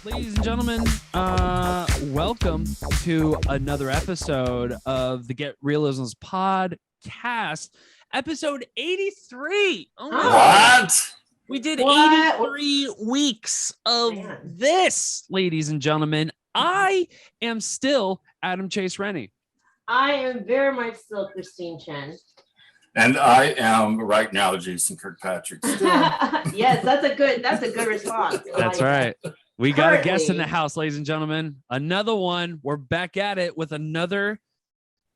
Ladies and gentlemen, welcome to another episode of the Get Reelisms podcast, episode 83. Oh my God. We did 83 weeks of this, ladies and gentlemen. I am still Adam Chase Rennie. I am very much still Christine Chen. And I am right now Jason Kirkpatrick. Yes, that's a good response. That's right. We got a guest in the house, ladies and gentlemen. Another one. We're back at it with another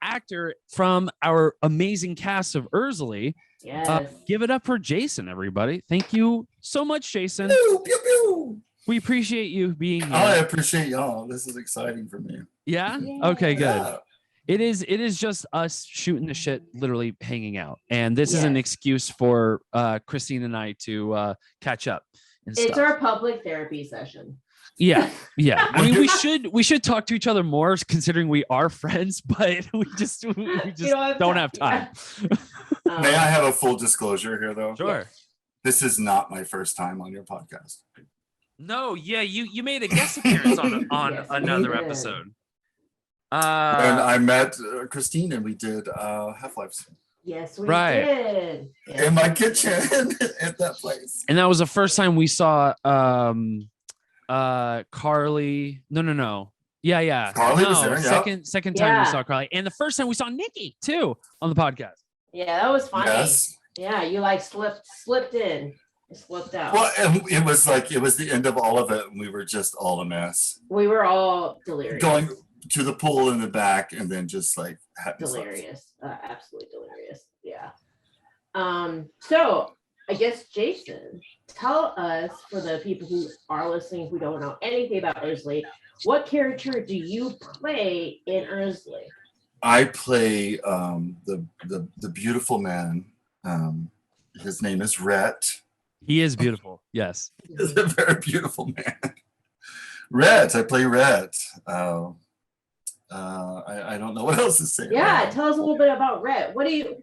actor from our amazing cast of ERZULIE. Yes. Give it up for Jason, everybody. Thank you so much, Jason. Pew, pew, pew. We appreciate you being here. I appreciate y'all. This is exciting for me. Yeah? Okay, good. Yeah. It is just us shooting the shit, literally hanging out. And this is an excuse for Christine and I to catch up. It's our public therapy session. Yeah. I mean, we should talk to each other more, considering we are friends, but we just don't have time. May I have a full disclosure here, though? Sure. This is not my first time on your podcast. No, yeah, you made a guest appearance on Yes, another episode. And I met Christine, and we did Half-Lives. Yes, we Right. did. Yes, in my kitchen at that place. And that was the first time we saw Carly. No. Yeah. Carly no, was there, yeah. second time we saw Carly. And the first time we saw Nikki too on the podcast. Yeah, that was funny. Yes. Yeah, you like slipped in. Slipped out. Well, it was the end of all of it, and we were just all a mess. We were all delirious. Going to the pool in the back, and then just like delirious. Absolutely delirious. Yeah. So I guess Jason, tell us, for the people who are listening who don't know anything about ERZULIE, what character do you play in ERZULIE? I play the beautiful man. His name is Rhett. He is beautiful. Yes. He's a very beautiful man. Rhett. I play Rhett. I don't know what else to say. Yeah, tell us a little bit about Rhett.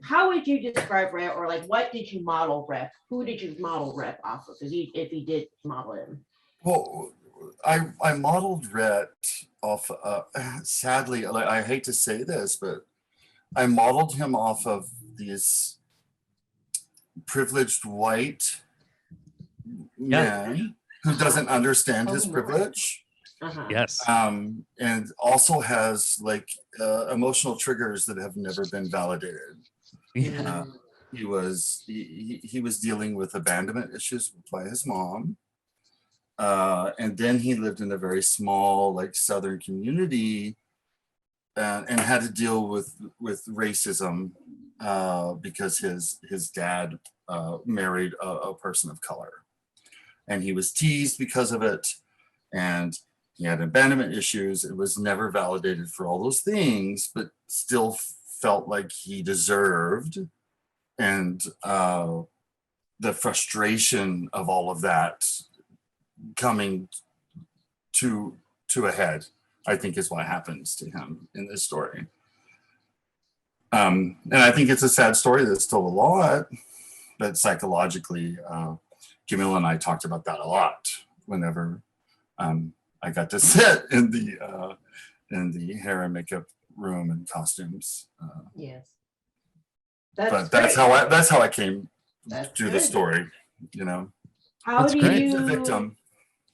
How would you describe Rhett, or like what did you model Rhett? Who did you model Rhett off of? If you did model him. Well, I modeled Rhett off. Sadly, I hate to say this, but I modeled him off of these privileged white man who doesn't understand his privilege. Uh-huh. Yes. And also has like emotional triggers that have never been validated. Yeah. He was dealing with abandonment issues by his mom. And then he lived in a very small, like, southern community and had to deal with racism because his dad married a person of color. And he was teased because of it. And he had abandonment issues. It was never validated for all those things, but still felt like he deserved. And the frustration of all of that coming to a head, I think, is what happens to him in this story. And I think it's a sad story that's told a lot, but psychologically, Jamil and I talked about that a lot whenever I got to sit in the hair and makeup room and costumes. Yes. That's how I came to the story. You know. How do you the victim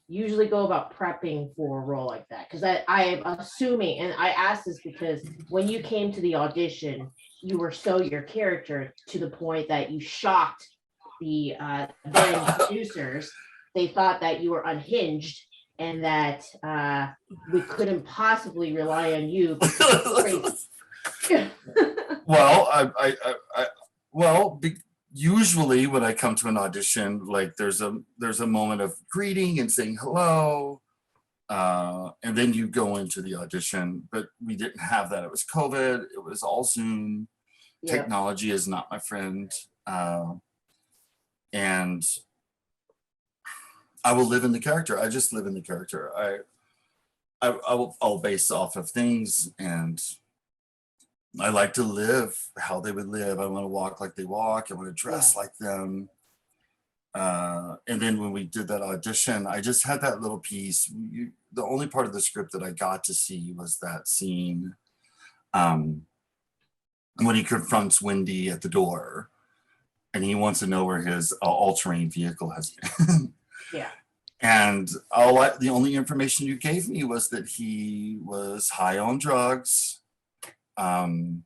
usually go about prepping for a role like that? Because I am assuming, and I asked this because when you came to the audition, you were so your character to the point that you shocked the then producers. They thought that you were unhinged and that we couldn't possibly rely on you. Well, usually when I come to an audition, like there's a moment of greeting and saying hello, and then you go into the audition. But we didn't have that. It was COVID. It was all Zoom. Yep. Technology is not my friend, and I will live in the character. I just live in the character. I'll base off of things, and I like to live how they would live. I want to walk like they walk. I want to dress like them. And then when we did that audition, I just had that little piece. The only part of the script that I got to see was that scene when he confronts Wendy at the door and he wants to know where his all-terrain vehicle has been. Yeah. And the only information you gave me was that he was high on drugs, and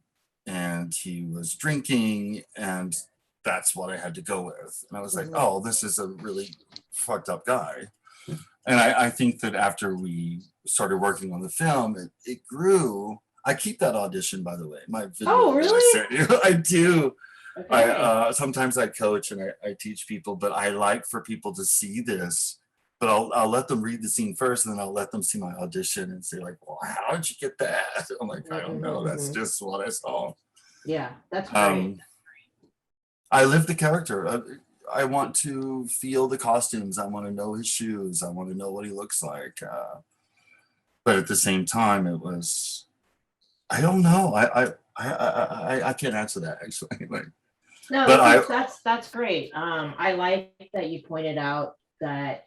he was drinking, and that's what I had to go with. And I was like, oh, this is a really fucked up guy. And I think that after we started working on the film, it grew. I keep that audition, by the way. My video. Oh, really? I do. Okay. Sometimes I coach and I teach people, but I like for people to see this. But I'll let them read the scene first, and then I'll let them see my audition and say like, well, how did you get that? I'm like, I don't know. That's just what I saw. Yeah, that's great. I live the character. I want to feel the costumes. I want to know his shoes. I want to know what he looks like. But at the same time, it was, I don't know. I can't answer that actually. Like, no, but that's great. I like that you pointed out that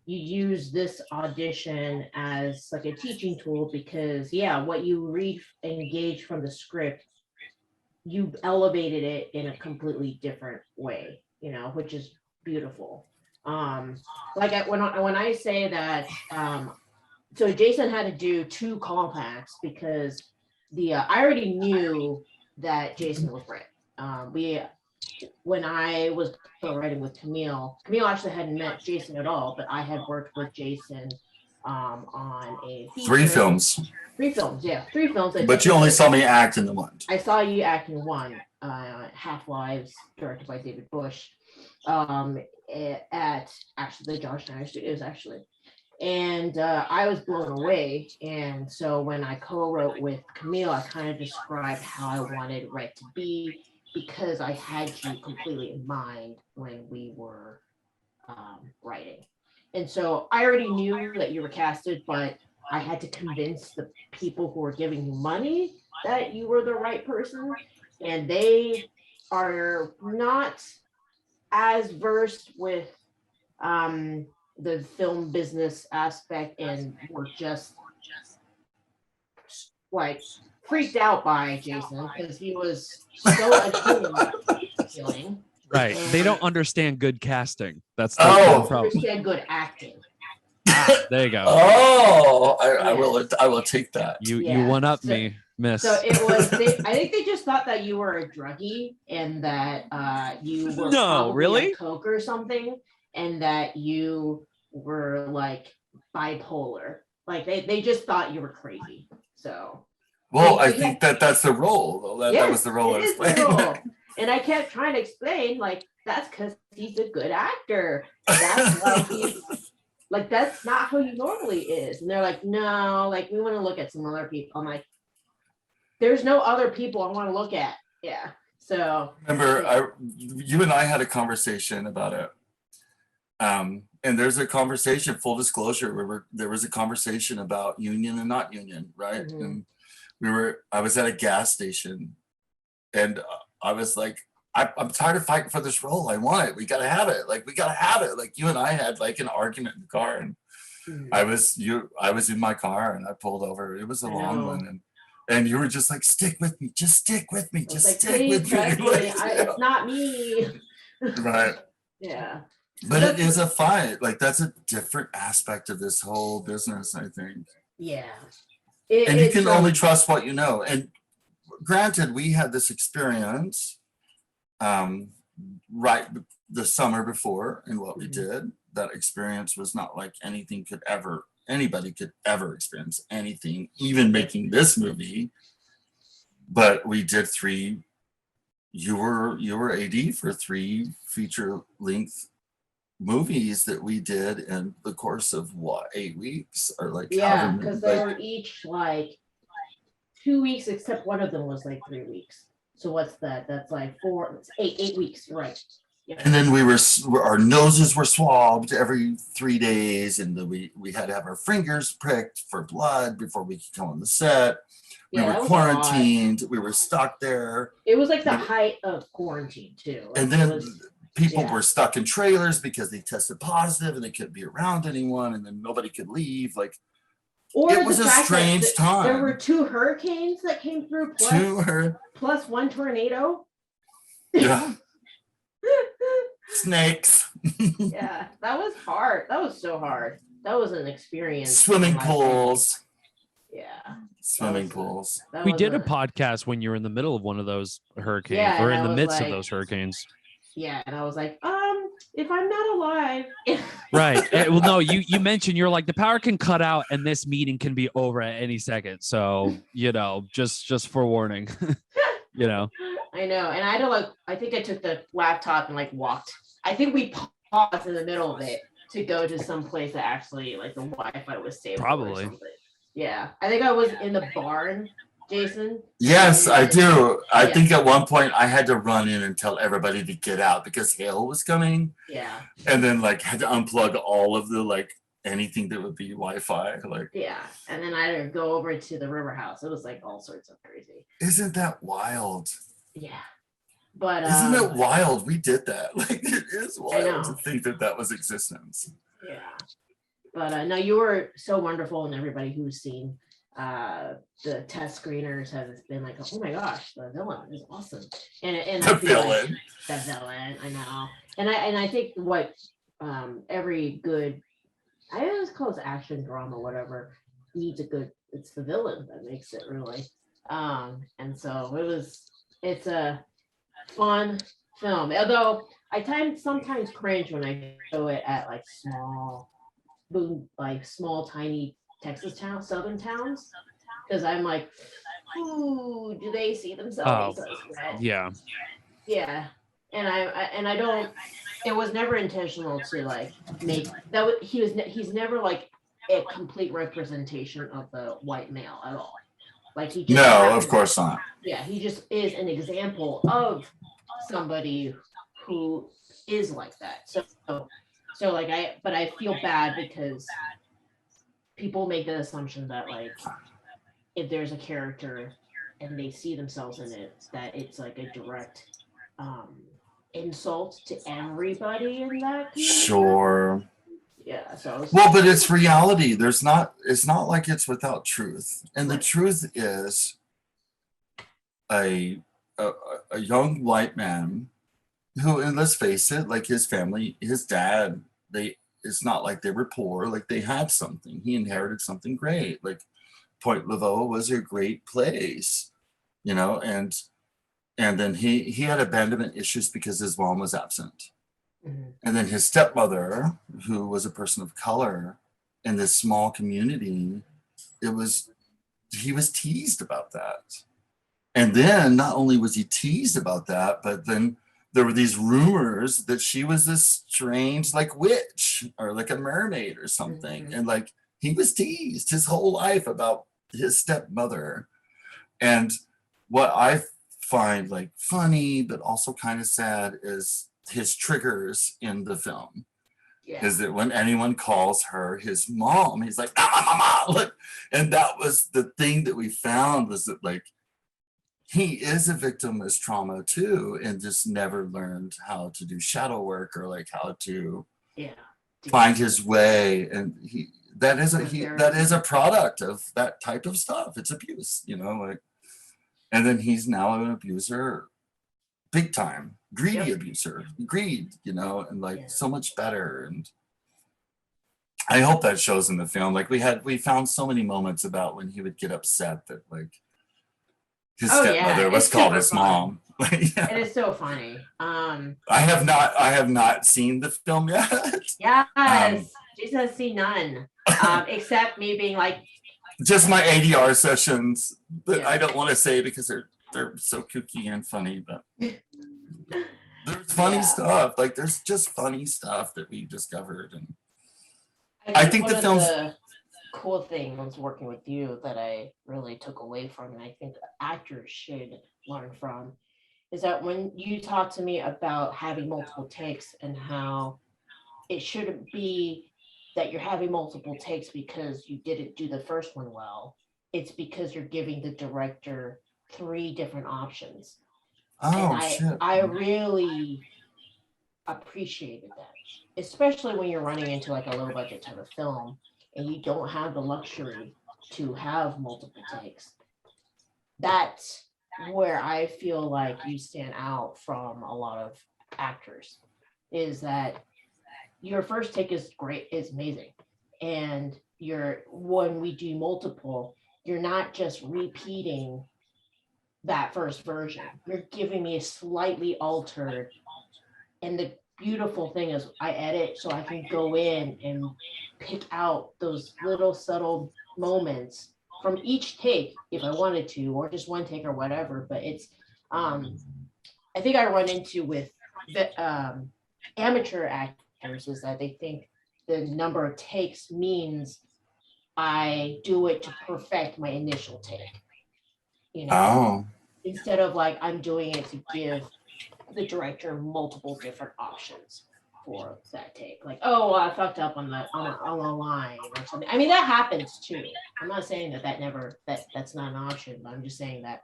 you use this audition as like a teaching tool, because what you read and engage from the script, you elevated it in a completely different way, which is beautiful. Like when I say that, so Jason had to do 2 compacts because I already knew that Jason was Rhett. When I was writing with Camille actually hadn't met Jason at all, but I had worked with Jason on a feature. 3 films. 3 films, yeah, 3 films. But you only saw me act in the one. I saw you act in one, Half-Lives, directed by David Bush, at actually the Josh Schneider Studios, actually. And I was blown away. And so when I co-wrote with Camille, I kind of described how I wanted Rhett to be, because I had you completely in mind when we were writing. And so I already knew that you were casted, but I had to convince the people who were giving you money that you were the right person. And they are not as versed with the film business aspect, and were just like freaked out by Jason because he was so appealing. Right. They don't understand good casting. That's the problem. Understand good acting. There you go. Oh, I will take that. You one up me, miss. So it was. I think they just thought that you were a druggie, and that you were probably a coke or something, and that you were like bipolar. Like they just thought you were crazy. So. Well, I think that's the role. That was the role I was playing. And I kept trying to explain, like, that's because he's a good actor. That's why he's like, that's not who he normally is. And they're like, no, like, we want to look at some other people. I'm like, there's no other people I want to look at. Yeah. So remember, you and I had a conversation about it. And there's a conversation, full disclosure, there was a conversation about union and not union, right? And I was at a gas station, and I was like, I'm tired of fighting for this role. I want it. We got to have it. Like, we got to have it. Like, you and I had like an argument in the car, and I was in my car, and I pulled over. It was a long one. And you were just like, stick with me. Just stick with me. Just stick with me. Like, it's not me. Right. Yeah. But it is a fight. Like, that's a different aspect of this whole business, I think. Yeah. And you can only trust what you know. And granted, we had this experience right the summer before, and what we did, that experience was not like anybody could ever experience anything, even making this movie. But we did 3, you were AD for 3 feature-length movies that we did in the course of 8 weeks, or like, yeah, because they were each like 2 weeks, except one of them was like 3 weeks. So what's that? That's like 8 weeks, right? Yeah. And then our noses were swabbed every 3 days, and we had to have our fingers pricked for blood before we could come on the set. We were quarantined. We were stuck there. It was like the height of quarantine too. Like, and then people Yeah. were stuck in trailers because they tested positive and they couldn't be around anyone, and then nobody could leave. Like, Or it was the a fact strange that time. there were 2 hurricanes that came through, plus 1 tornado. Yeah. Snakes. Yeah, that was hard. That was so hard. That was an experience. Swimming pools. Yeah. Swimming pools. We did a podcast when you were in the middle of one of those hurricanes, Yeah, or and in I the was midst of like- those hurricanes. Yeah, and I was like, if I'm not alive. Right. Well, no, you mentioned you're like, the power can cut out and this meeting can be over at any second. So, just forewarning. I know. And I don't I think I took the laptop and walked. I think we paused in the middle of it to go to some place that actually the Wi-Fi was stable. Probably. Or something. Yeah. I think I was in the barn, Jason. Yes, I do. I Yeah. think at one point I had to run in and tell everybody to get out because hail was coming. Yeah. And then had to unplug all of the anything that would be Wi-Fi. Yeah. And then I had to go over to the river house. It was all sorts of crazy. Isn't that wild? Yeah. But isn't it wild? We did that. It is know. wild to think that was existence. Yeah. But no, you were so wonderful, and everybody who's seen the test screeners have been like, oh my gosh, the villain is awesome. And The I feel villain. the villain, I know. And I think what every good, I always call it action drama, whatever, needs it's the villain that makes it really. And so it's a fun film. Although I sometimes cringe when I show it at small, tiny Texas towns, southern towns, because I'm like, ooh, do they see themselves as red? Yeah. Yeah. And I don't. It was never intentional to make that. He's never a complete representation of the white male at all. He just No, happens- of course not. Yeah, he just is an example of somebody who is like that. So I feel bad because people make the assumption that if there's a character and they see themselves in it, that it's a direct insult to everybody in that community. Sure. Yeah. So Well, but it's reality. It's not like it's without truth. And the truth is a young white man who, and let's face it, his family, his dad, it's not like they were poor, they had something. He inherited something great. Point Laveau was a great place, and then he had abandonment issues because his mom was absent. Mhm. And then his stepmother, who was a person of color in this small community, he was teased about that. And then not only was he teased about that, but then there were these rumors that she was this strange witch or a mermaid or something. Mhm. And he was teased his whole life about his stepmother. And what I find funny but also kind of sad is his triggers in the film. Yeah. Is that when anyone calls her his mom, he's like, ah, mama. And that was the thing that we found, was that he is a victim of trauma too, and just never learned how to do shadow work or how to find his way. And that is a product of that type of stuff. It's abuse, and then he's now an abuser, big time, greedy abuser, greed, and so much better. And I hope that shows in the film. We found so many moments about when he would get upset that his stepmother was called his mom. It is so funny. I have not seen the film yet. Yes, Jason has seen none, except me being just my ADR sessions that Yeah. I don't want to say because they're so kooky and funny, but there's funny stuff. There's just funny stuff that we discovered. And I think one the of film's the cool things working with you that I really took away from, and I think actors should learn from, is that when you talk to me about having multiple takes and how it shouldn't be that you're having multiple takes because you didn't do the first one well. It's because you're giving the director 3 different options. oh And shit. I really appreciated that, especially when you're running into like a low budget type of film and you don't have the luxury to have multiple takes. That's where I feel like you stand out from a lot of actors, is that your first take is great, is amazing. And when we do multiple, you're not just repeating that first version. You're giving me a slightly altered. And the beautiful thing is I edit so I can go in and pick out those little subtle moments from each take if I wanted to, or just one take or whatever. But it's I think I run into with the amateur actors is that they think the number of takes means I do it to perfect my initial take. You know, Oh, instead of like I'm doing it to give the director multiple different options for that take. Like, oh, I fucked up on the line or something. I mean, that happens too. I'm not saying that's not an option, but I'm just saying that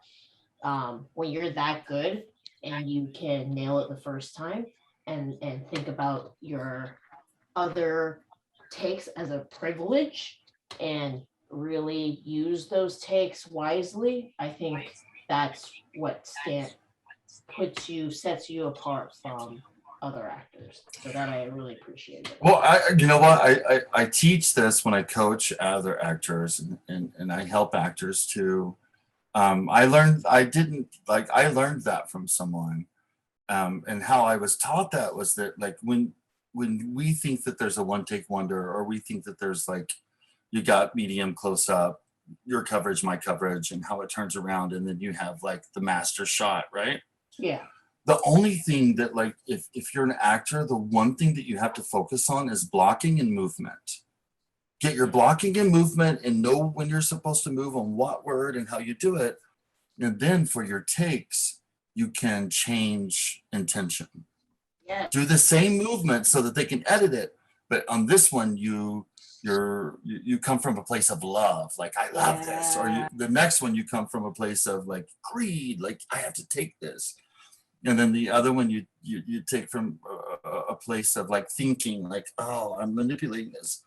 when you're that good and you can nail it the first time and think about your other takes as a privilege and really use those takes wisely, I think that's what sets you apart from other actors. So that I really appreciate it. well, you know what? I teach this when I coach other actors and I help actors too. I learned that from someone. And how I was taught that was that like when we think that there's a one take wonder, or we think that there's like you got medium close up, your coverage, my coverage, and how it turns around, and then you have like the master shot, right? Yeah. The only thing that like if you're an actor, the one thing that you have to focus on is blocking and movement. Get your blocking and movement and know when you're supposed to move on what word and how you do it. And then for your takes, you can change intention. Yeah. Do the same movement so that they can edit it. But on this one, you come from a place of love, like I love this. Or the next one, you come from a place of like greed, like I have to take this. And then the other one, you take from a place of like thinking, like, oh, I'm manipulating this.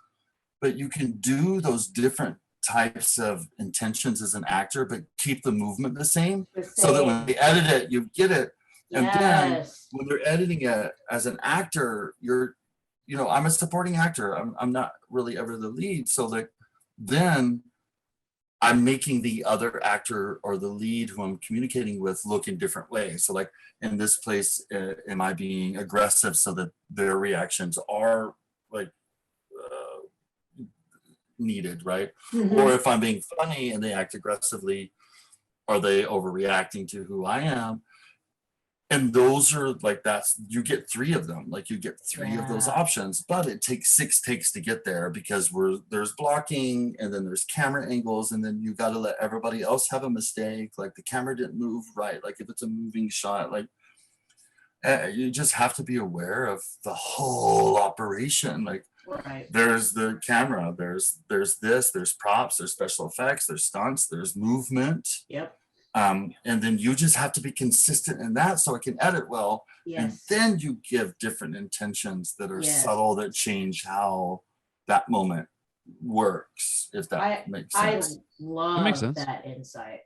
But you can do those different types of intentions as an actor, but keep the movement the same, so that when they edit it, you get it. And then when they're editing it as an actor, I'm a supporting actor. I'm not really ever the lead. So like then I'm making the other actor or the lead who I'm communicating with look in different ways. So like in this place, am I being aggressive so that their reactions are like needed, right? Mm-hmm. Or if I'm being funny and they act aggressively, are they overreacting to who I am? And those are like, you get 3 of them, like you get 3 of those options, but it takes 6 takes to get there, because there's blocking, and then there's camera angles, and then you got to let everybody else have a mistake, like the camera didn't move right, like if it's a moving shot, like you just have to be aware of the whole operation. Like there's the camera, there's this, there's props, there's special effects, there's stunts, there's movement. Yep. And then you just have to be consistent in that so it can edit well. And then you give different intentions that are subtle, that change how that moment works, if that makes sense. I love that insight.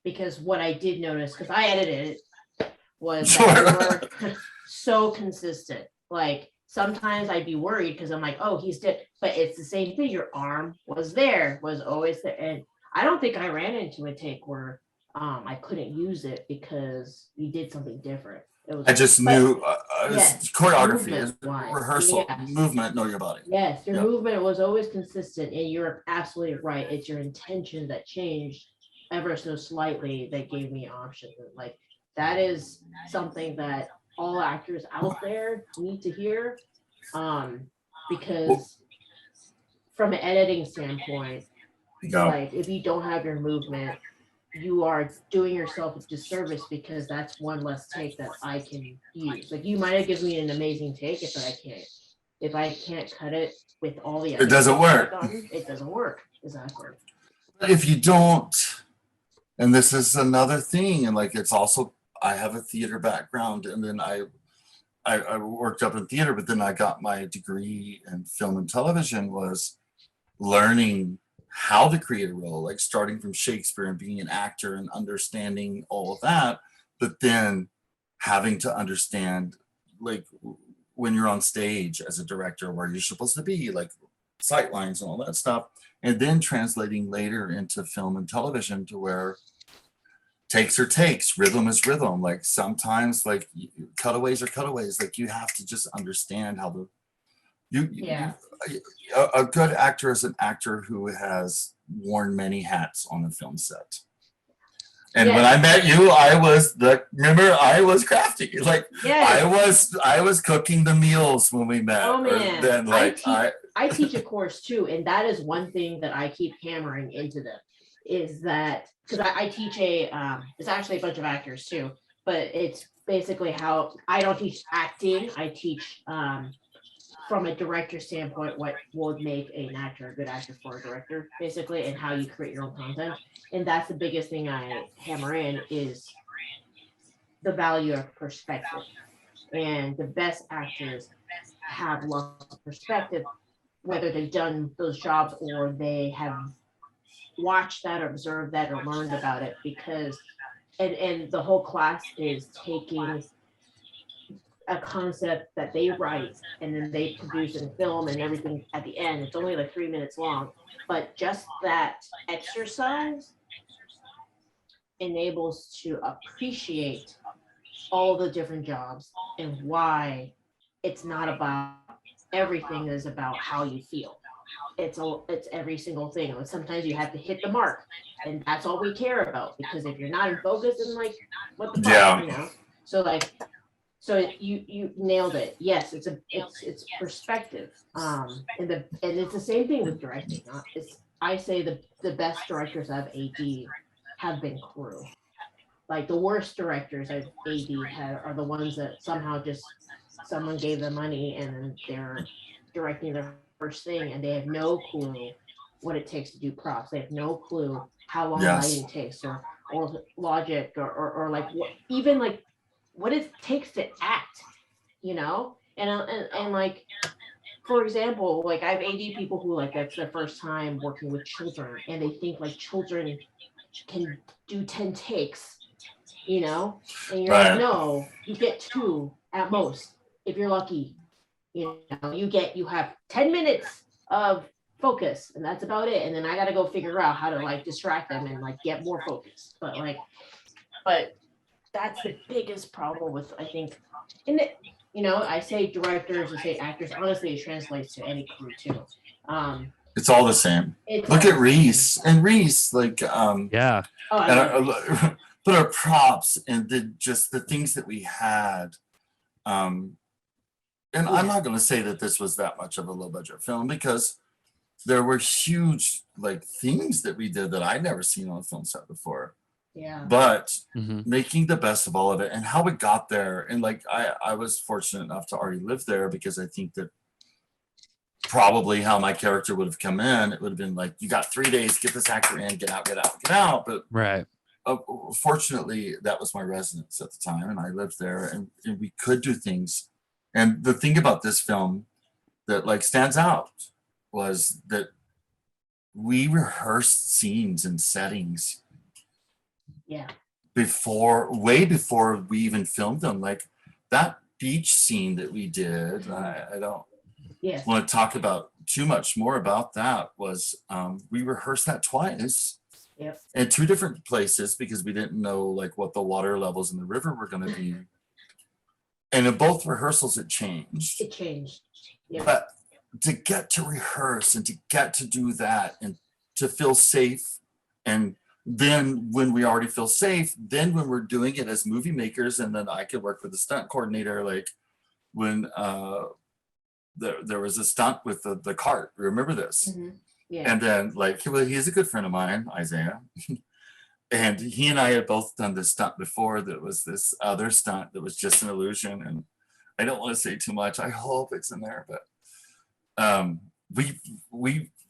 Because what I did notice, because I edited it, was that you were so consistent. Like sometimes I'd be worried because I'm like, oh, he's dead. But it's the same thing. Your arm was always there. And I don't think I ran into a take where I couldn't use it because you did something different. I just knew choreography, rehearsal, movement, know your body. Yes, your movement was always consistent, and you're absolutely right. It's your intention that changed ever so slightly that gave me options. Like that is something that all actors out there need to hear, because from an editing standpoint, like if you don't have your movement, you are doing yourself a disservice, because that's one less take that I can use. Like you might have given me an amazing take, if I can't cut it with all the it doesn't work. It doesn't work. Exactly. But if you don't, and this is another thing, and like it's also, I have a theater background, and then I worked up in theater, but then I got my degree in film and television, was learning how to create a role, like starting from Shakespeare and being an actor and understanding all of that, but then having to understand, like, when you're on stage as a director, where you're supposed to be, like sight lines and all that stuff, and then translating later into film and television to where takes are takes, rhythm is rhythm. Like sometimes, like cutaways are cutaways. Like you have to just understand how the a good actor is an actor who has worn many hats on a film set. And when I met you, I was crafty. Like I was cooking the meals when we met. Oh man, then like I teach a course too, and that is one thing that I keep hammering into them, is that because I teach it's actually a bunch of actors too, but it's basically how I don't teach acting. I teach from a director standpoint what will make an actor a good actor for a director, basically, and how you create your own content. And that's the biggest thing I hammer in, is the value of perspective. And the best actors have lots of perspective, whether they've done those jobs or they have watched that or observed that or learned about it, because and the whole class is taking a concept that they write and then they produce in film and everything at the end. It's only like 3 minutes long, but just that exercise enables to appreciate all the different jobs and why it's not about everything is about how you feel. It's every single thing. And sometimes you have to hit the mark, and that's all we care about, because if you're not in focus, then like what the fuck, you know? So like, so you nailed it. Yes, it's perspective. And it's the same thing with directing. I say the best directors I've AD have been crew. Like the worst directors I've AD are the ones that somehow just someone gave them money and then they're directing their first thing and they have no clue what it takes to do props. They have no clue how long lighting takes or logic or like even like what it takes to act, you know? And like, for example, like I've AD people who like that's their first time working with children and they think like children can do 10 takes, you know? And you're like, no, you get 2 at most if you're lucky. You know, you have 10 minutes of focus and that's about it. And then I got to go figure out how to like distract them and like get more focus. But that's the biggest problem with, I think, you know, I say directors, I say actors, honestly, it translates to any crew too. It's all the same. Look at Reese and Reese, like, yeah. But our props and the things that we had. And I'm not going to say that this was that much of a low budget film, because there were huge like things that we did that I'd never seen on a film set before. Yeah. But making the best of all of it and how it got there. And like, I was fortunate enough to already live there, because I think that probably how my character would have come in, it would have been like, you got 3 days, get this actor in, get out. But fortunately, that was my residence at the time. And I lived there and we could do things. And the thing about this film that like stands out was that we rehearsed scenes and settings way before we even filmed them. Like that beach scene that we did, I don't want to talk about too much more about that, was we rehearsed that twice in 2 different places, because we didn't know like what the water levels in the river were going to be. And in both rehearsals it changed. But to get to rehearse and to get to do that and to feel safe, and then when we already feel safe, then when we're doing it as movie makers, and then I could work with the stunt coordinator, like when there was a stunt with the cart. Remember this? And then like, well, he's a good friend of mine, Isaiah. And he and I had both done this stunt before. That was this other stunt that was just an illusion. And I don't want to say too much. I hope it's in there, but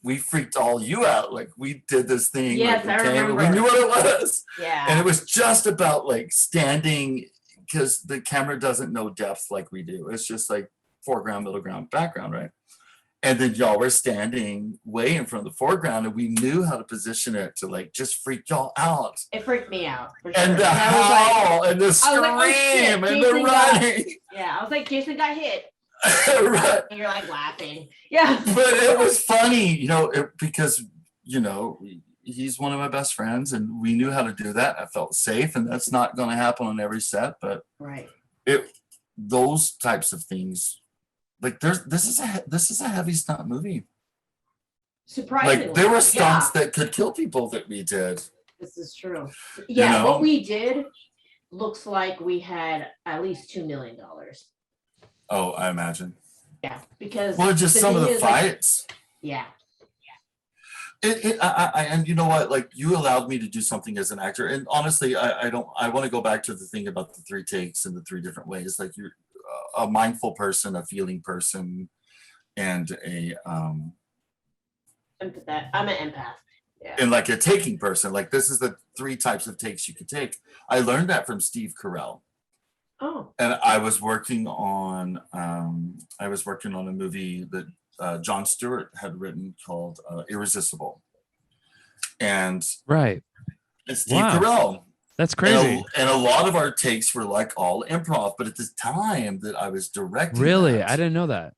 we freaked all you out. Like we did this thing. Yes, like, I remember. We knew what it was. Yeah. And it was just about like standing because the camera doesn't know depth like we do. It's just like foreground, middle ground, background, right? And then y'all were standing way in front of the foreground, and we knew how to position it to like just freak y'all out. It freaked me out. For sure. And the howl and the scream and the running. Yeah, I was like, Jason got hit. Right. And you're like laughing. Yeah. But it was funny, you know, because, you know, he's one of my best friends, and we knew how to do that. I felt safe, and that's not going to happen on every set, but right. Those types of things. Like this is a heavy stunt movie. Surprisingly, like there were stunts that could kill people that we did. This is true. Yeah, you know? What we did looks like we had at least $2 million. Oh, I imagine. Yeah, because just some of the fights. Like, yeah. And you know what? Like you allowed me to do something as an actor, and honestly, I want to go back to the thing about the 3 takes and the 3 different ways. Like you're a mindful person, a feeling person, and I'm an empath. Yeah. And like a taking person. Like this is the 3 types of takes you could take. I learned that from Steve Carell. Oh. And I was working on a movie that Jon Stewart had written called Irresistible. And right. It's Steve Carell. That's crazy. And a lot of our takes were like all improv, but at the time that I was directing. Really? I didn't know that.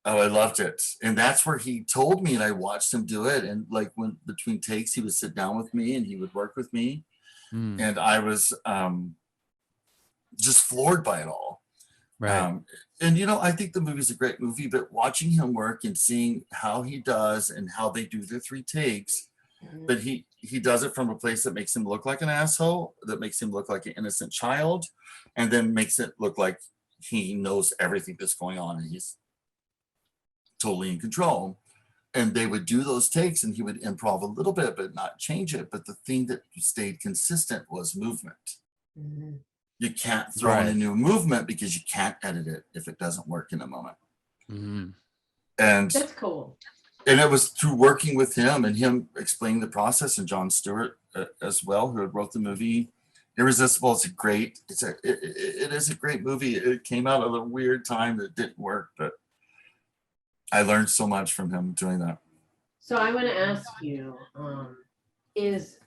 Oh, I loved it. And that's where he told me, and I watched him do it. And like when between takes, he would sit down with me and he would work with me. And I was just floored by it all. Right. And you know, I think the movie's a great movie, but watching him work and seeing how he does and how they do their 3 takes, but he does it from a place that makes him look like an asshole, that makes him look like an innocent child, and then makes it look like he knows everything that's going on and he's totally in control. And they would do those takes and he would improv a little bit but not change it. But the thing that stayed consistent was movement. You can't throw in a new movement because you can't edit it if it doesn't work in a moment. And that's cool. And it was through working with him and him explaining the process, and Jon Stewart as well, who wrote the movie. Irresistible is it is a great movie. It came out at a weird time that didn't work, but I learned so much from him doing that. So I want to ask you, is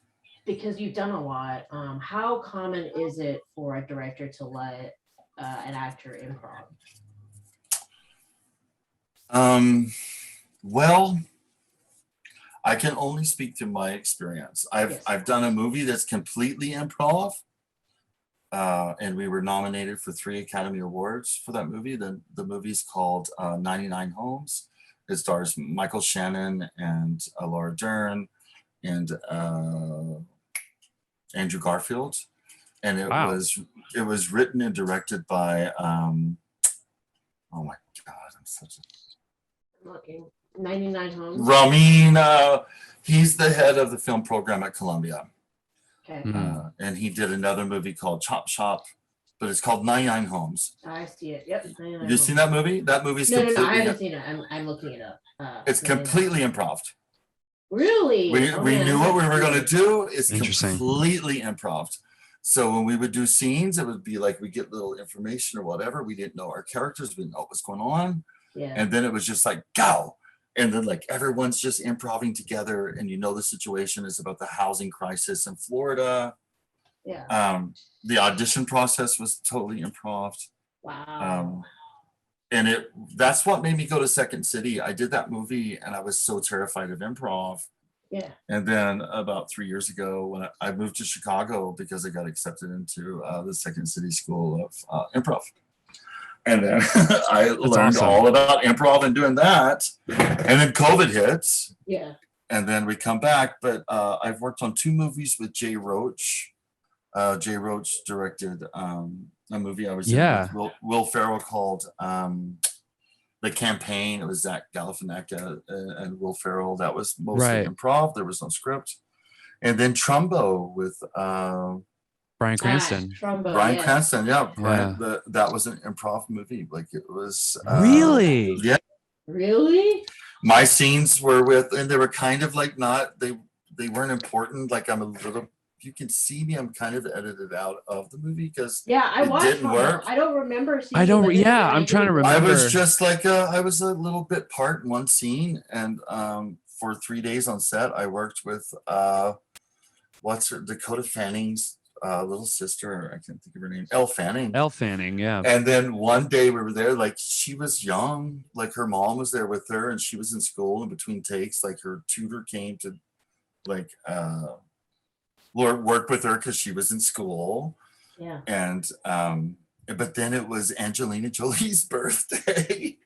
because you've done a lot, how common is it for a director to let an actor improv? Well, I can only speak to my experience. I've done a movie that's completely improv, and we were nominated for 3 Academy Awards for that movie. The movie's called 99 Homes. It stars Michael Shannon and Laura Dern and Andrew Garfield, and it was written and directed by oh my God, I'm such a looking 99 Homes. Ramin, he's the head of the film program at Columbia. Okay. And he did another movie called Chop Shop, but it's called 99 Homes. I see it. Yep. Have you seen that movie? That movie's no, I haven't seen it. I'm looking it up. It's completely improv. Really? We knew what we were going to do. It's completely improv. So when we would do scenes, it would be like we get little information or whatever. We didn't know our characters. We didn't know what was going on. Yeah. And then it was just like, go. And then like everyone's just improving together. And you know the situation is about the housing crisis in Florida. Yeah. The audition process was totally improv. Wow. And that's what made me go to Second City. I did that movie and I was so terrified of improv. Yeah. And then about 3 years ago, when I moved to Chicago because I got accepted into the Second City School of Improv. And then I learned all about improv and doing that. And then COVID hits. Yeah. And then we come back. But I've worked on 2 movies with Jay Roach. Jay Roach directed a movie I was in with Will Ferrell called The Campaign. It was Zach Galifianakis and Will Ferrell. That was mostly improv. There was no script. And then Trumbo with Bryan Cranston. Bryan Cranston, that was an improv movie. Like it was really? Yeah. Really? My scenes were with, and they were kind of like they weren't important. Like I'm a little you can see me, I'm kind of edited out of the movie because Yeah, I it watched didn't Trumbo. work. I don't remember seeing I don't. it, but Yeah, I I'm trying to didn't- I remember. was just like I was a little bit part in one scene, and for 3 days on set, I worked with what's her Dakota Fanning's little sister. I can't think of her name. Elle Fanning. Elle Fanning, yeah. And then one day we were there, like she was young, like her mom was there with her, and she was in school in between takes. Like her tutor came to like work with her because she was in school. Yeah. And but then it was Angelina Jolie's birthday.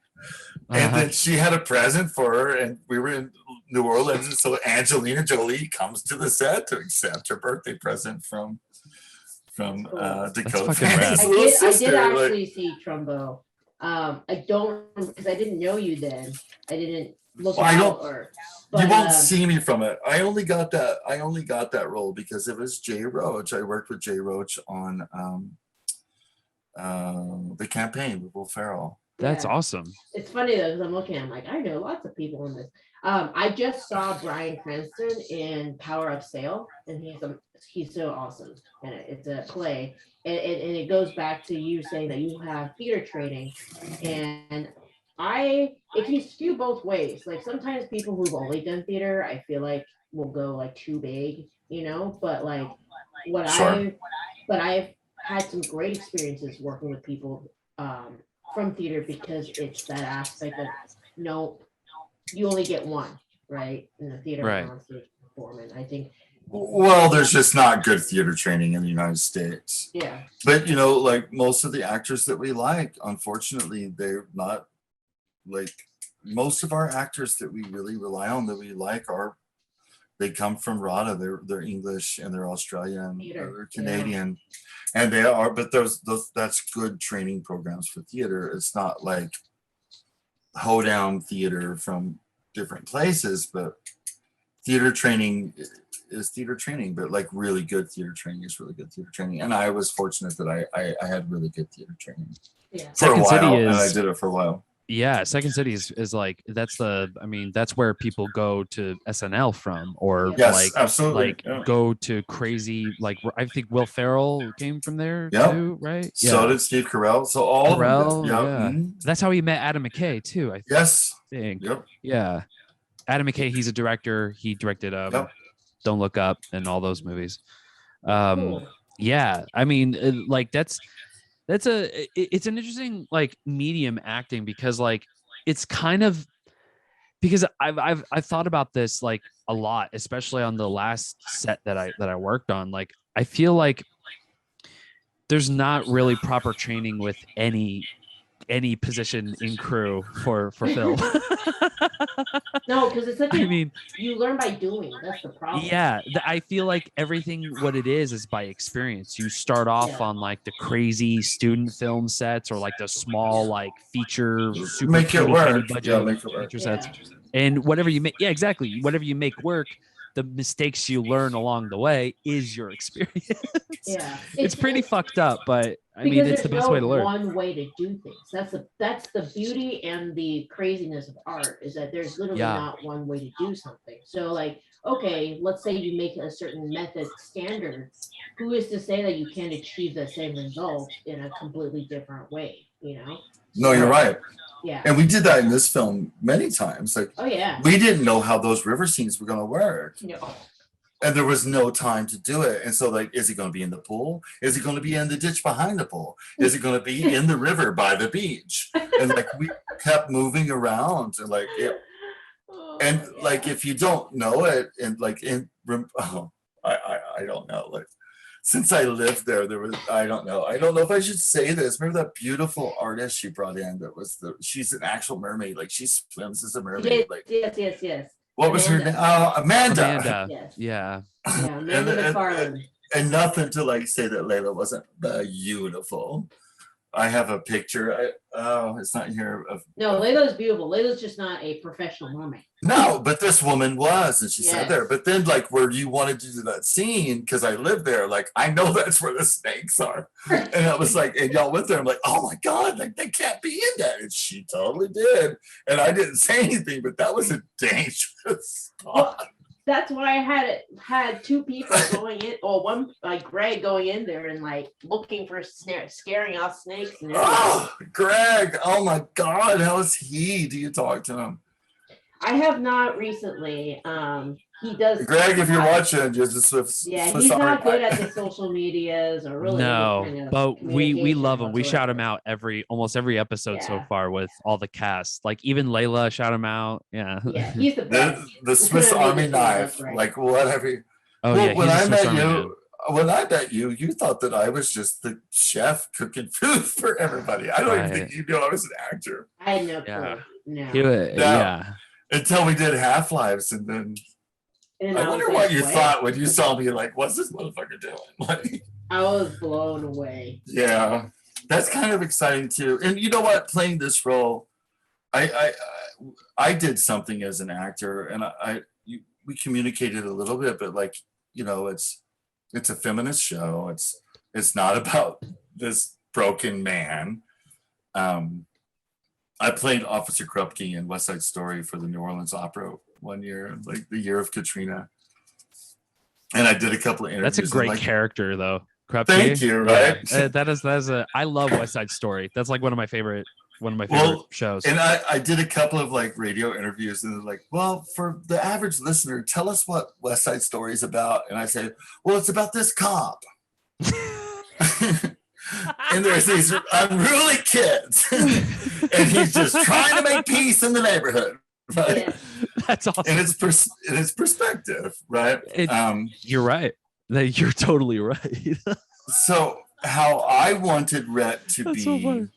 And then she had a present for her, and we were in New Orleans, and so Angelina Jolie comes to the set to accept her birthday present from Dakota. fucking rad. I did actually see Trumbo. I don't, because I didn't know you then. I didn't look Well, I out don't- or. You won't see me from it. I only got that role because it was Jay Roach. I worked with Jay Roach on the campaign with Will Ferrell. That's Yeah. awesome. It's funny though, because I'm looking, I'm like, I know lots of people in this. I just saw Bryan Cranston in Power of Sale, and he's so awesome. And it's a play, and it goes back to you saying that you have theater training, and it can skew both ways. Like sometimes people who've only done theater, I feel like will go like too big, but like Sure. I've had some great experiences working with people from theater, because it's that aspect of you only get one, right? In the theater Right. on stage performance. I think Well, there's just not good theater training in the United States. yeah. But like most of the actors that we like, unfortunately, they're not like most of our actors that we really rely on, that we like, they come from RADA. They're English and they're Australian Theater, or Canadian, and they are. But that's good training programs for theater. It's not like hoedown theater from different places, but theater training is theater training. But like really good theater training is really good theater training. And I was fortunate that I had really good theater training Yeah. for Second a City while, and is- I did it for a while. Yeah, Second City is like that's where people go to SNL from, or Yes, like absolutely. like Yeah. go to crazy, like I think Will Ferrell came from there Yep. too, right? So did Steve Carell. So all Carell, of them. Did. yeah. Mhm. That's how he met Adam McKay too, I Yes. think. Yep. Yeah. Adam McKay, he's a director. He directed Yep. Don't Look Up and all those movies. Cool. Yeah, I mean, like it's an interesting like medium, acting, because like it's kind of, because I've thought about this like a lot, especially on the last set that I worked on. Like I feel like there's not really proper training with any position in crew for film. No, because it's such I mean, you learn by doing. That's the problem. yeah, I feel like everything what it is by experience. You start off Yeah. on like the crazy student film sets, or like the small like feature super Make it teeny work. tiny Yeah, budget make it work. feature sets, and whatever you make, yeah, exactly, whatever you make work, the mistakes you learn along the way is your experience. Yeah. It's pretty fucked up, but I mean, Because it's the there's best no way to learn. one way to do things. That's the beauty and the craziness of art, is that there's literally Yeah. not one way to do something. So like, okay, let's say you make a certain method standard. Who is to say that you can't achieve the same result in a completely different way? No, you're right. Yeah. And we did that in this film many times. Like Oh yeah. we didn't know how those river scenes were going to work, No. and there was no time to do it. And so, like, is it going to be in the pool? Is it going to be in the ditch behind the pool? Is it going to be in the river by the beach? And like we kept moving around, and like and Oh, like yeah. if you don't know it, and like I don't know, like since I lived there was I don't know if I should say this. Remember that beautiful artist she brought in that was she's an actual mermaid, like she swims as a mermaid. Yes, yes. What was her name? Amanda. Amanda. Yes. Yeah. Yeah, Amanda McFarlane. And nothing to like say that Layla wasn't beautiful. I have a picture. It's not here. No, Layla's beautiful. Layla's just not a professional mermaid. No, but this woman was, and she said Yes. there. But then, like, where you wanted to do that scene, because I lived there, like, I know that's where the snakes are. And I was like, and y'all went there. I'm like, oh my God, like, they can't be in that. And she totally did. And I didn't say anything, but that was a dangerous spot. That's why I had two people going in, or one like Greg going in there and like looking for scaring off snakes and everything. Oh, Greg! Oh my God, how is he? Do you talk to him? I have not recently. He does. Greg, if you're watching, just a Swiss. Yeah, Swiss he's Army not good knife. at the social medias or really. No, any kind of but we communication love him. We shout him whatsoever. out almost every episode so Yeah. far with all the cast. Like even Layla shout him out. Yeah. Yeah, he's the best. The Swiss Couldn't have Army made this one knife, up right. like whatever. Oh Well, yeah, when he's a I Swiss met Army you, man. when I met you, you thought that I was just the chef cooking food for everybody. I don't even Right. think you knew I was an actor I had no clue. Yeah. No. Yeah. until we did Half-Lives, and then And I was wonder like, what you "What?" thought when you saw me. Like, what's this motherfucker doing? Like, I was blown away. yeah, that's kind of exciting too. And you know what? Playing this role, I did something as an actor, and we communicated a little bit, but like, you know, it's a feminist show. It's not about this broken man. I played Officer Krupke in West Side Story for the New Orleans Opera one year, like the year of Katrina. And I did a couple of interviews. That's a great like, character though. Krupke. Thank you, right? Yeah. That is I love West Side Story. That's like one of my favorite shows. And I did a couple of like radio interviews, and they're like, well, for the average listener, tell us what West Side Story is about. And I said, well, it's about this cop. And there's these unruly kids, and he's just trying to make peace in the neighborhood, right? Yeah. That's awesome. And it's perspective, right? You're right. You're totally right. So how I wanted Rhett to That's be, so funny.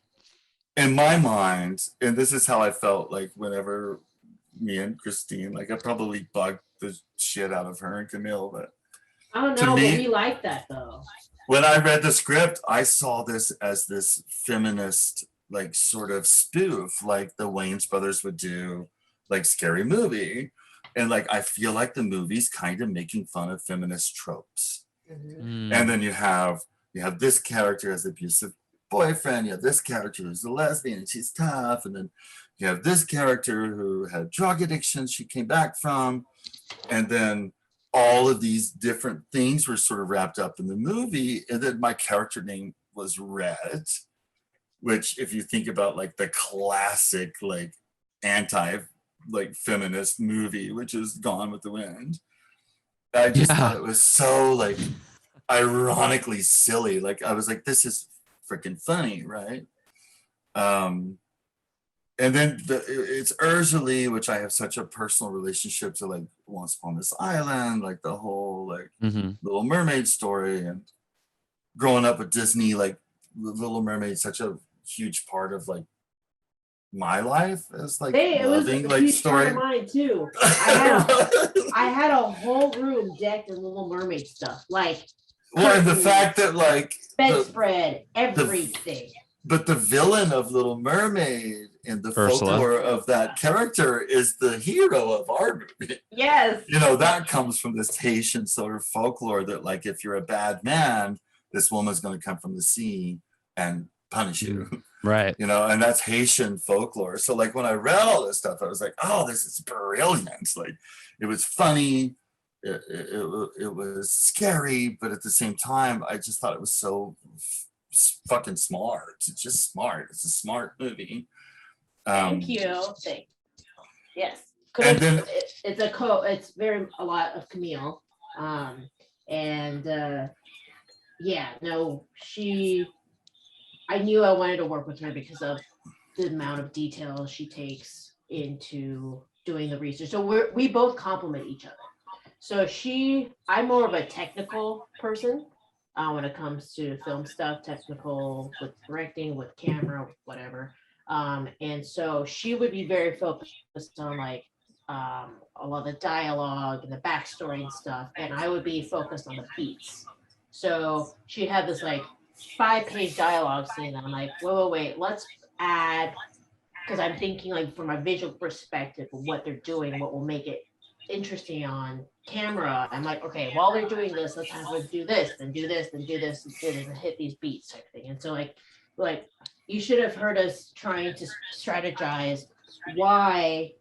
in my mind, and this is how I felt like whenever me and Christine, like I probably bugged the shit out of her and Camille, but I don't To know, me- but we like that though. when I read the script, I saw this as this feminist, like sort of spoof, like the Wayans brothers would do, like Scary Movie. And like, I feel like the movie's kind of making fun of feminist tropes. Mhm. And then you have this character as abusive boyfriend, you have this character who's a lesbian and she's tough, and then you have this character who had drug addiction she came back from, and then all of these different things were sort of wrapped up in the movie. And then my character name was Rhett, which if you think about like the classic like anti like feminist movie, which is Gone with the Wind, I just thought it was so like ironically silly. Like I was like, this is freaking funny, right? And then it's ERZULIE, which I have such a personal relationship to, like Once Upon This Island, like the whole like Little Mermaid story, and growing up with Disney, like Little Mermaid, such a huge part of like my life as like It was a loving like huge part story. of mine too. I had a whole room decked in Little Mermaid stuff, like Well, and the fact that like bedspread, everything. But the villain of Little Mermaid and the Ursula. folklore of that character is the hero of our movie. Yes. You know, that comes from this Haitian sort of folklore that like, if you're a bad man, this woman's going to come from the sea and punish you. Right. You know, and that's Haitian folklore. So like when I read all this stuff, I was like, oh, this is brilliant. Like it was funny. It was scary, but at the same time, I just thought it was so fucking smart. It's just smart. It's a smart movie. Thank you. Yes. And then It's very a lot of Camille. I knew I wanted to work with her because of the amount of detail she takes into doing the research. So we both complement each other. So I'm more of a technical person when it comes to film stuff, technical with directing, with camera, whatever. And so she would be very focused on like a lot of the dialogue and the backstory and stuff. And I would be focused on the beats. So she'd have this like 5-page dialogue scene. And I'm like, wait, let's add, because I'm thinking like from a visual perspective of what they're doing, what will make it interesting on camera. I'm like, okay, while they're doing this, let's have them do this, then do this, then do this, and do this, and hit these beats type thing. And so like you should have heard us trying to strategize why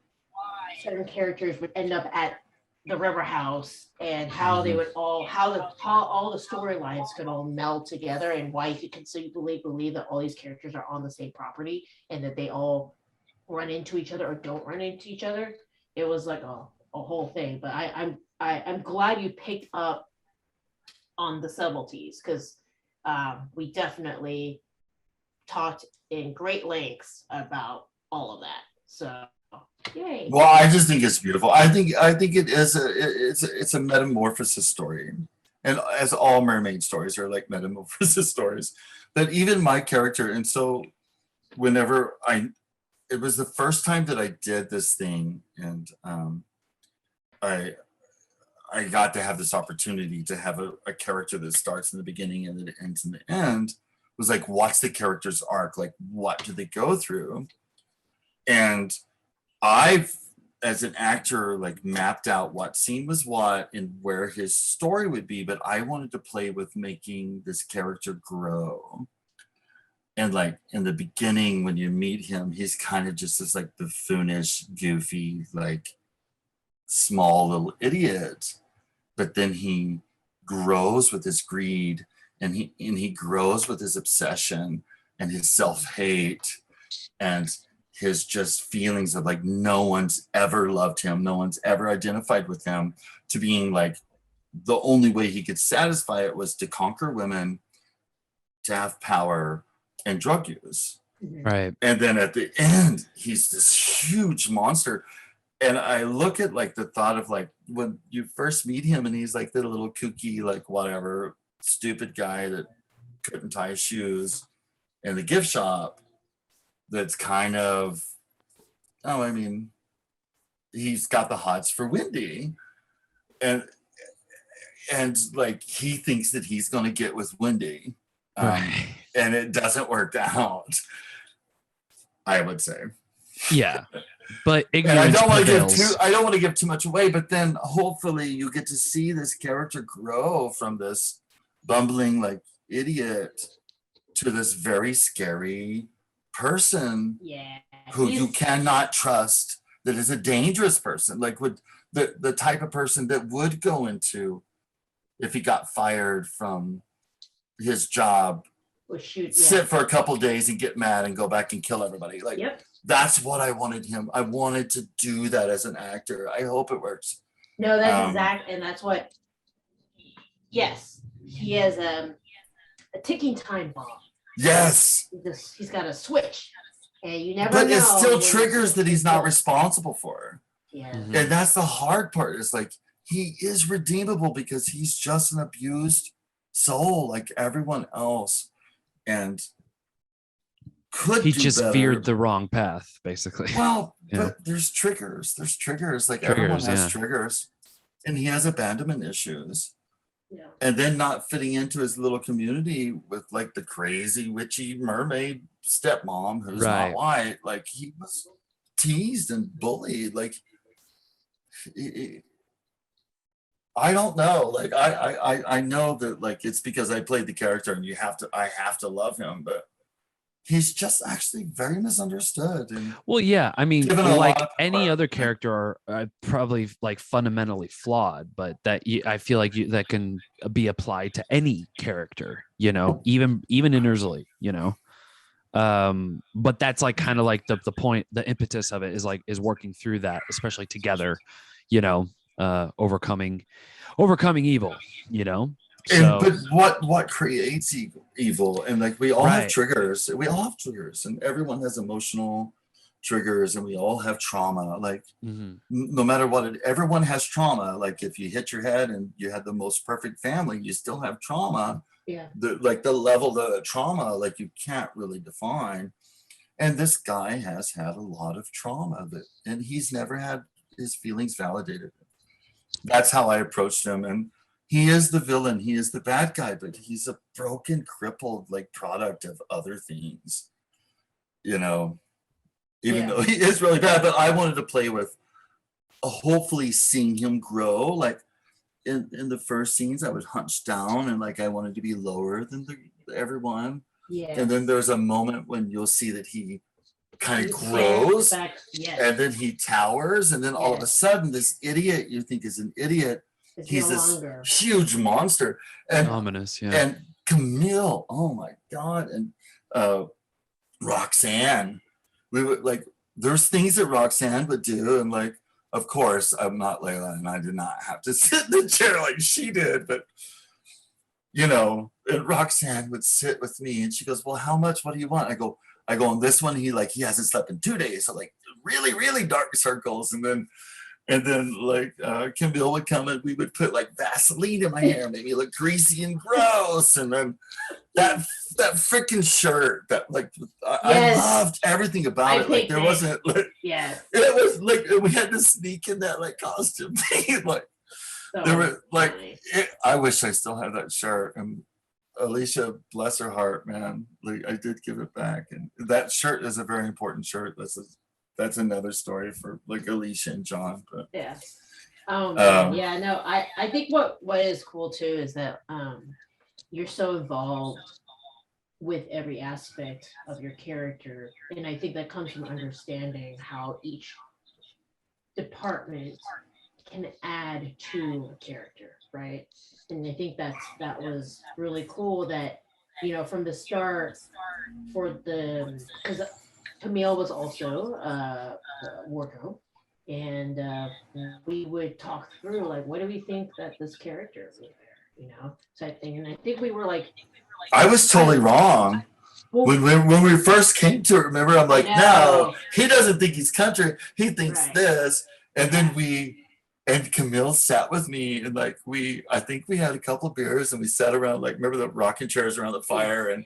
certain characters would end up at the river house and how they would all how all the storylines could all meld together, and why you could conceivably believe that all these characters are on the same property and that they all run into each other or don't run into each other. It was like a whole thing. But I'm glad you picked up on the subtleties, because we definitely talked in great lengths about all of that. So yay. Well, I just think it's beautiful. I think it is it's a metamorphosis story, and as all mermaid stories are like metamorphosis stories. But even my character, and so whenever it was the first time that I did this thing, and I got to have this opportunity to have a character that starts in the beginning and that ends in the end. Was like, what's the character's arc? Like, what do they go through? And I've, as an actor, like mapped out what scene was what and where his story would be, but I wanted to play with making this character grow. And like in the beginning, when you meet him, he's kind of just this like buffoonish, goofy, like small little idiot. But then he grows with his greed, and he grows with his obsession and his self-hate and his just feelings of like no one's ever loved him, no one's ever identified with him, to being like the only way he could satisfy it was to conquer women, to have power, and drug use. Right. And then at the end, he's this huge monster. And I look at like the thought of like when you first meet him and he's like the little kooky, like whatever, stupid guy that couldn't tie his shoes in the gift shop. That's kind of, I mean, he's got the hots for Wendy. And like he thinks that he's going to get with Wendy. Right. And it doesn't work out, I would say. Yeah. But and I don't want to give too much away, but then hopefully you get to see this character grow from this bumbling like idiot to this very scary person who you cannot trust, that is a dangerous person, like would the type of person that would go into, if he got fired from his job, sit for a couple days and get mad and go back and kill everybody. Like that's what I wanted him. I wanted to do that as an actor. I hope it works. No, that's exact, and that's what. Yes, he has a ticking time bomb. Yes, he's got a switch, and you never. But know it still triggers that he's not responsible for. Yeah, and that's the hard part. Is like he is redeemable because he's just an abused soul, like everyone else, and he just veered the wrong path, basically. Well, but there's triggers. Like everyone has triggers, and he has abandonment issues. Yeah. And then not fitting into his little community with like the crazy witchy mermaid stepmom who's not white. Like he was teased and bullied. Like I don't know. Like I know that like it's because I played the character and I have to love him, but he's just actually very misunderstood. And well, yeah, I mean, like any other character are probably like fundamentally flawed, but I feel like that can be applied to any character, you know, even in ERZULIE, you know. But that's like kind of like the point, the impetus of it is working through that, especially together, you know, overcoming evil, you know. So, but what creates evil? And like we all have triggers. And everyone has emotional triggers, and we all have trauma. Like no matter what, everyone has trauma. Like if you hit your head and you had the most perfect family, you still have trauma. Yeah. The level of the trauma, like you can't really define. And this guy has had a lot of trauma, and he's never had his feelings validated. That's how I approached him. And he is the villain. He is the bad guy, but he's a broken, crippled, like product of other things, you know, even though he is really bad. But I wanted to play with hopefully seeing him grow. Like in the first scenes, I was hunched down and like I wanted to be lower than everyone. Yeah. And then there's a moment when you'll see that he kind of You stand grows, back, yes, and then he towers, and then all of a Yes. sudden, this idiot you think is an idiot, it's he's no this longer. huge monster. And Ominous, yeah. and Camille, oh my God, and Roxanne, we would like, there's things that Roxanne would do, and like, of course, I'm not Layla, and I did not have to sit in the chair like she did, but you know, and Roxanne would sit with me, and she goes, "Well, how much? What do you want?" I go on this one. He hasn't slept in 2 days, so like really, really dark circles, and then like Camille would come and we would put like Vaseline in my hair, make me look greasy and gross, and then that freaking shirt that like I loved everything about it. Like there wasn't like it was like we had to sneak in that like costume thing. Like there were like I wish I still had that shirt. And Alicia, bless her heart, man, like I did give it back, and that shirt is a very important shirt. That's another story for like Alicia and John. But yes. Oh man, yeah, no, I think what is cool too is that you're so involved with every aspect of your character, and I think that comes from understanding how each department can add to a character, right? And I think that was really cool that, you know, from the start for the, because Camille was also wardrobe, and we would talk through like, what do we think that this character would wear, you know, type thing. And I think we were like, I was totally wrong. When we first came to it, remember, I'm like, no, he doesn't think he's country. He thinks this. And then and Camille sat with me, and like I think we had a couple of beers, and we sat around, like, remember the rocking chairs around the fire? And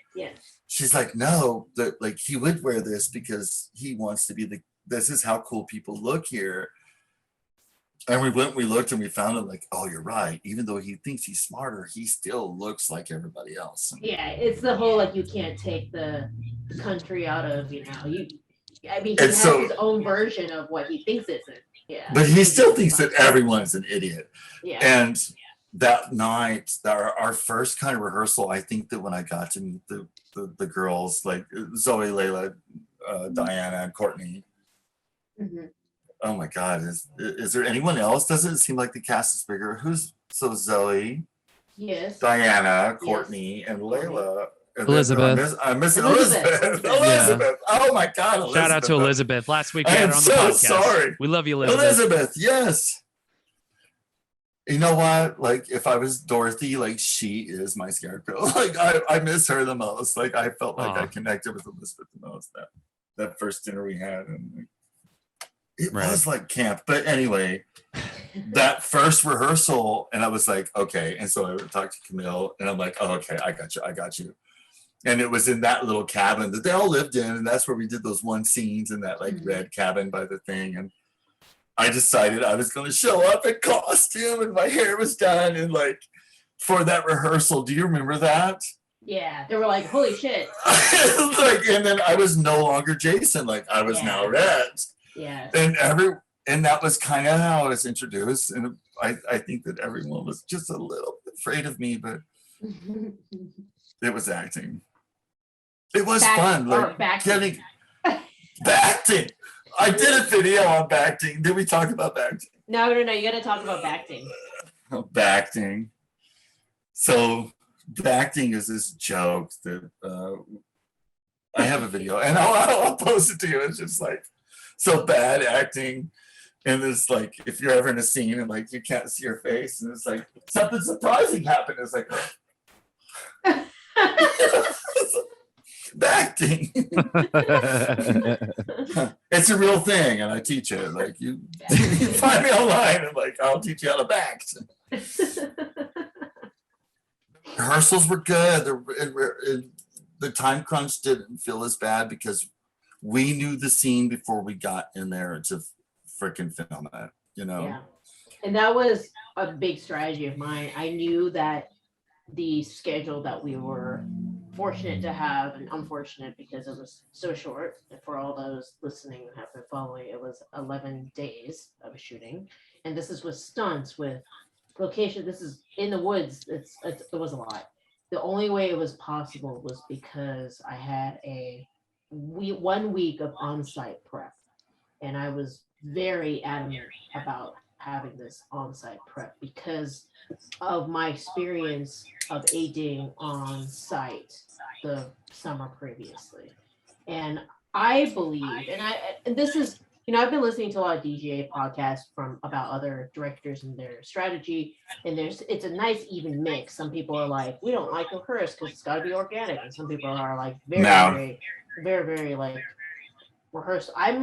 she's like, no, that like he would wear this because he wants to be this is how cool people look here. And we looked, and we found him like, oh, you're right. Even though he thinks he's smarter, he still looks like everybody else. Yeah, it's the whole like you can't take the country out of, you know, I mean, he has his own version of what he thinks it's. Yeah. But he still thinks that everyone is an idiot. Yeah. And that night, our first kind of rehearsal, I think that when I got to meet the girls, like Zoe, Layla, Diana, and Courtney. Mm-hmm. Oh my God, is there anyone else? Doesn't it seem like the cast is bigger? So Zoe, Diana, Courtney, and Layla. And Elizabeth. I'm missing Elizabeth. Elizabeth. Oh my God. Elizabeth. Shout out to Elizabeth. Last week we had her on the podcast. Sorry. We love you, Elizabeth. Elizabeth, yes. You know what? Like if I was Dorothy, like she is my scarecrow. Like I miss her the most. Like I felt like I connected with Elizabeth the most that first dinner we had. And it was like camp. But anyway, that first rehearsal, and I was like, okay. And so I would talk to Camille, and I'm like, oh, okay, I got you. And it was in that little cabin that they all lived in, and that's where we did those one scenes in that like red cabin by the thing. And I decided I was going to show up in costume, and my hair was done, and like for that rehearsal. Do you remember that? Yeah, they were like, "Holy shit!" Like, and then I was no longer Jason. Like I was now Rhett. Yeah. And that was kind of how I was introduced. And I think that everyone was just a little bit afraid of me, but it was acting. It was fun. Like getting Bacting. I did a video on Bacting. Did we talk about Bacting? No. You got to talk about Bacting. Bacting. So Bacting is this joke that I have a video, and I'll post it to you. It's just like so bad acting. And it's like, if you're ever in a scene and like you can't see your face, and it's like something surprising happened. It's like Bacting. It's a real thing, and I teach it. Like you find me online, and like I'll teach you how to bact. Rehearsals were good. The time crunch didn't feel as bad because we knew the scene before we got in there to freaking film it, you know? Yeah. And that was a big strategy of mine. I knew that the schedule that we were fortunate to have, and unfortunate because it was so short, and for all those listening who have been following, it was 11 days of shooting. And this is with stunts, with location. This is in the woods. It was a lot. The only way it was possible was because I had a 1 week of on-site prep, and I was very adamant about having this on-site prep because of my experience of ADing on site the summer previously. And I believe, and this is, I've been listening to a lot of DGA podcasts from about other directors and their strategy, and it's a nice even mix. Some people are like, we don't like rehearse because it's got to be organic, and some people are like very like rehearsed. I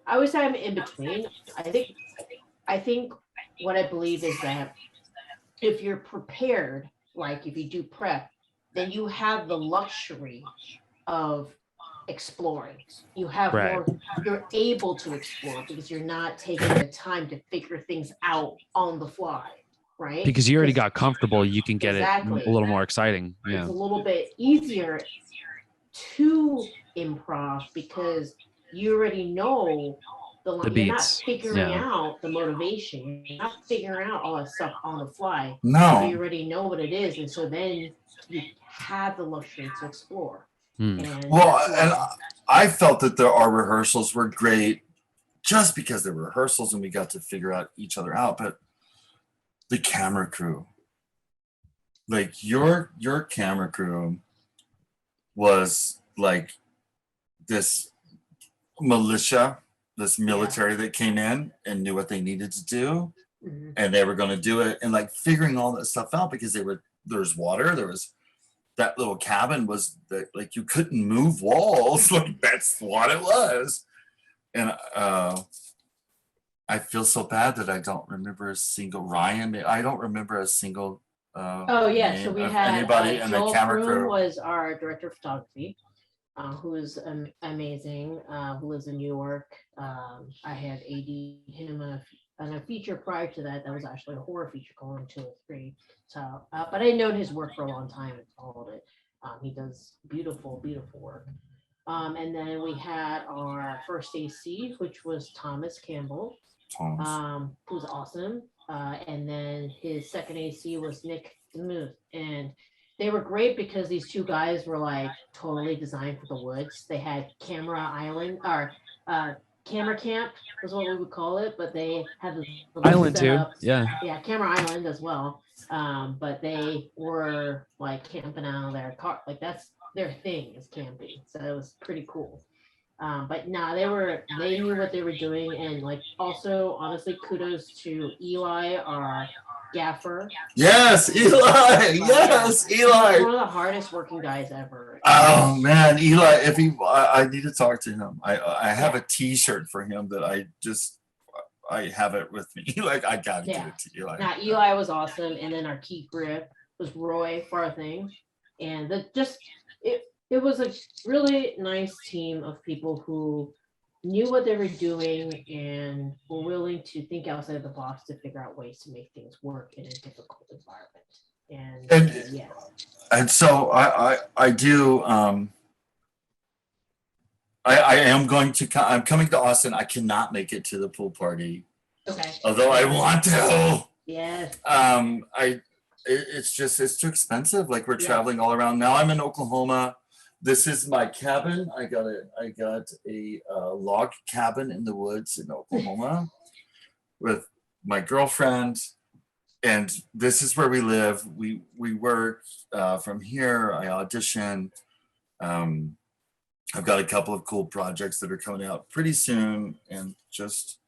always say I'm in between. I think what I believe is that if you're prepared, like if you do prep, then you have the luxury of exploring. You have more, you're able to explore because you're not taking the time to figure things out on the fly, right? Because you already got comfortable, you can get Exactly. it a little more exciting. Yeah. It's a little bit easier to improv because you already know the beats. You're not figuring out the motivation. You're not figuring out all that stuff on the fly. No. So you already know what it is. And so then you have the luxury to explore. And I felt that our rehearsals were great just because they were rehearsals and we got to figure out each other out. But the camera crew, like your camera crew was like this militia, this military that came in and knew what they needed to do, and they were going to do it, and like figuring all that stuff out because there's water, there was that little cabin was that like you couldn't move walls, like that's what it was. And I feel so bad that I don't remember a single Ryan. I don't remember a single so we had anybody in the camera crew. Was our director of photography, who is amazing, who lives in New York. I had AD him on a feature prior to that was actually a horror feature called 203. So, but I had known his work for a long time and followed it. He does beautiful work. And then we had our first AC, which was Thomas Campbell, who's awesome. And then his second AC was Nick Demuth. And they were great because these two guys were like totally designed for the woods. They had camera island or camera camp was what we would call it, but they had the island too. Yeah, camera island as well. But they were like camping out of their car, like that's their thing is camping. So it was pretty cool. But they knew what they were doing, and like also honestly kudos to Eli, our gaffer. Yes, Eli. Yes, Eli. He's one of the hardest working guys ever. Oh man, Eli! I need to talk to him. I have a T-shirt for him that I have it with me. Like I gotta give it to Eli. Now Eli was awesome, and then our key grip was Roy for our thing, and it was a really nice team of people who knew what they were doing and were willing to think outside the box to figure out ways to make things work in a difficult environment. And so I do. I'm coming to Austin. I cannot make it to the pool party. Okay. Although I want to. Yes. It's too expensive. Like we're traveling all around. Now I'm in Oklahoma. This is my cabin. I got a log cabin in the woods in Oklahoma with my girlfriend, and this is where we live. We work from here. I audition. I've got a couple of cool projects that are coming out pretty soon, and just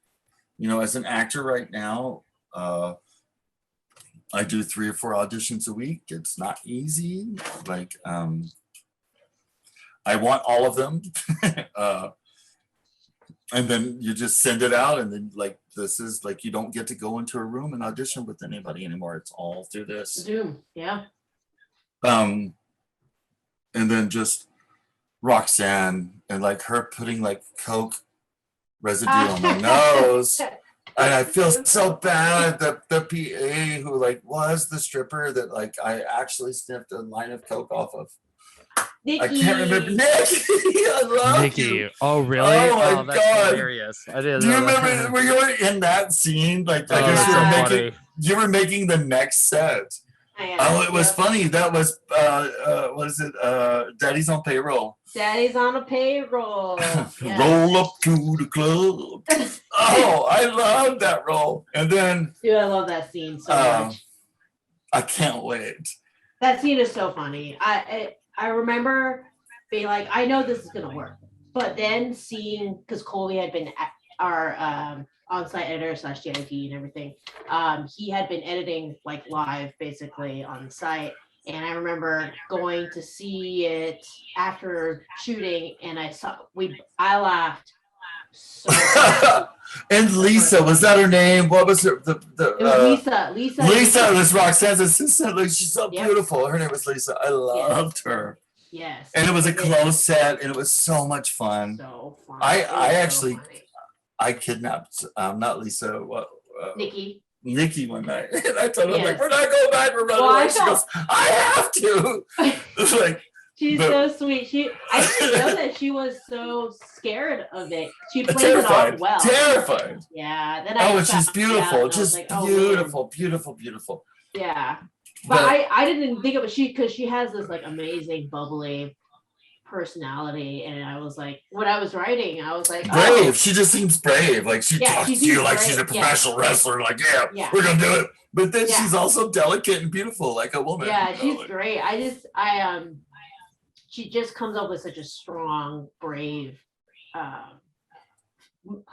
as an actor right now, I do 3 or 4 auditions a week. It's not easy. Like I want all of them. And then you just send it out, and then like this is like you don't get to go into a room and audition with anybody anymore. It's all through this Zoom. Yeah. And then just Roxanne and like her putting like Coke residue on my nose. And I feel so bad that the PA who like was the stripper that like I actually sniffed a line of Coke off of. Nikki. I can't remember. Nick, I love Nikki. you. Oh, really? Oh my that's God. hilarious. I didn't Do you know that. remember? Were you in that scene? Like I Oh, guess that's so funny. you were making the next set. Oh, it was funny. That was what is it? Daddy's on payroll. Daddy's on a payroll. Yeah. Roll up to the club. Oh, I love that role. And then Dude, I love that scene so much. I can't wait. That scene is so funny. I remember being like, I know this is gonna work, but then seeing, because Colby had been our on-site editor / DIT and everything. He had been editing like live basically on site. And I remember going to see it after shooting, and I laughed so hard. And Lisa, was that her name? What was her? It was Lisa. Lisa was Roxanne's assistant. Like, she's so beautiful. Her name was Lisa. I loved her. Yes. And it was a close set, and it was so much fun. So fun. I actually I kidnapped not Lisa. Nikki one night, and I told her, like, we're not going back, we're running away. She goes, I have to. It's like, she's so sweet. I didn't know that she was so scared of it. She played it off well. Terrified. Yeah. Then she's beautiful. Just like, beautiful. Yeah. But I didn't think of it because she has this like amazing bubbly personality, and I was like, when I was writing, I was like, brave. She just seems brave. Like, she talks to you like she's a professional wrestler. Like, we're gonna do it. But then she's also delicate and beautiful, like a woman. Yeah, she's great. She just comes up with such a strong, brave,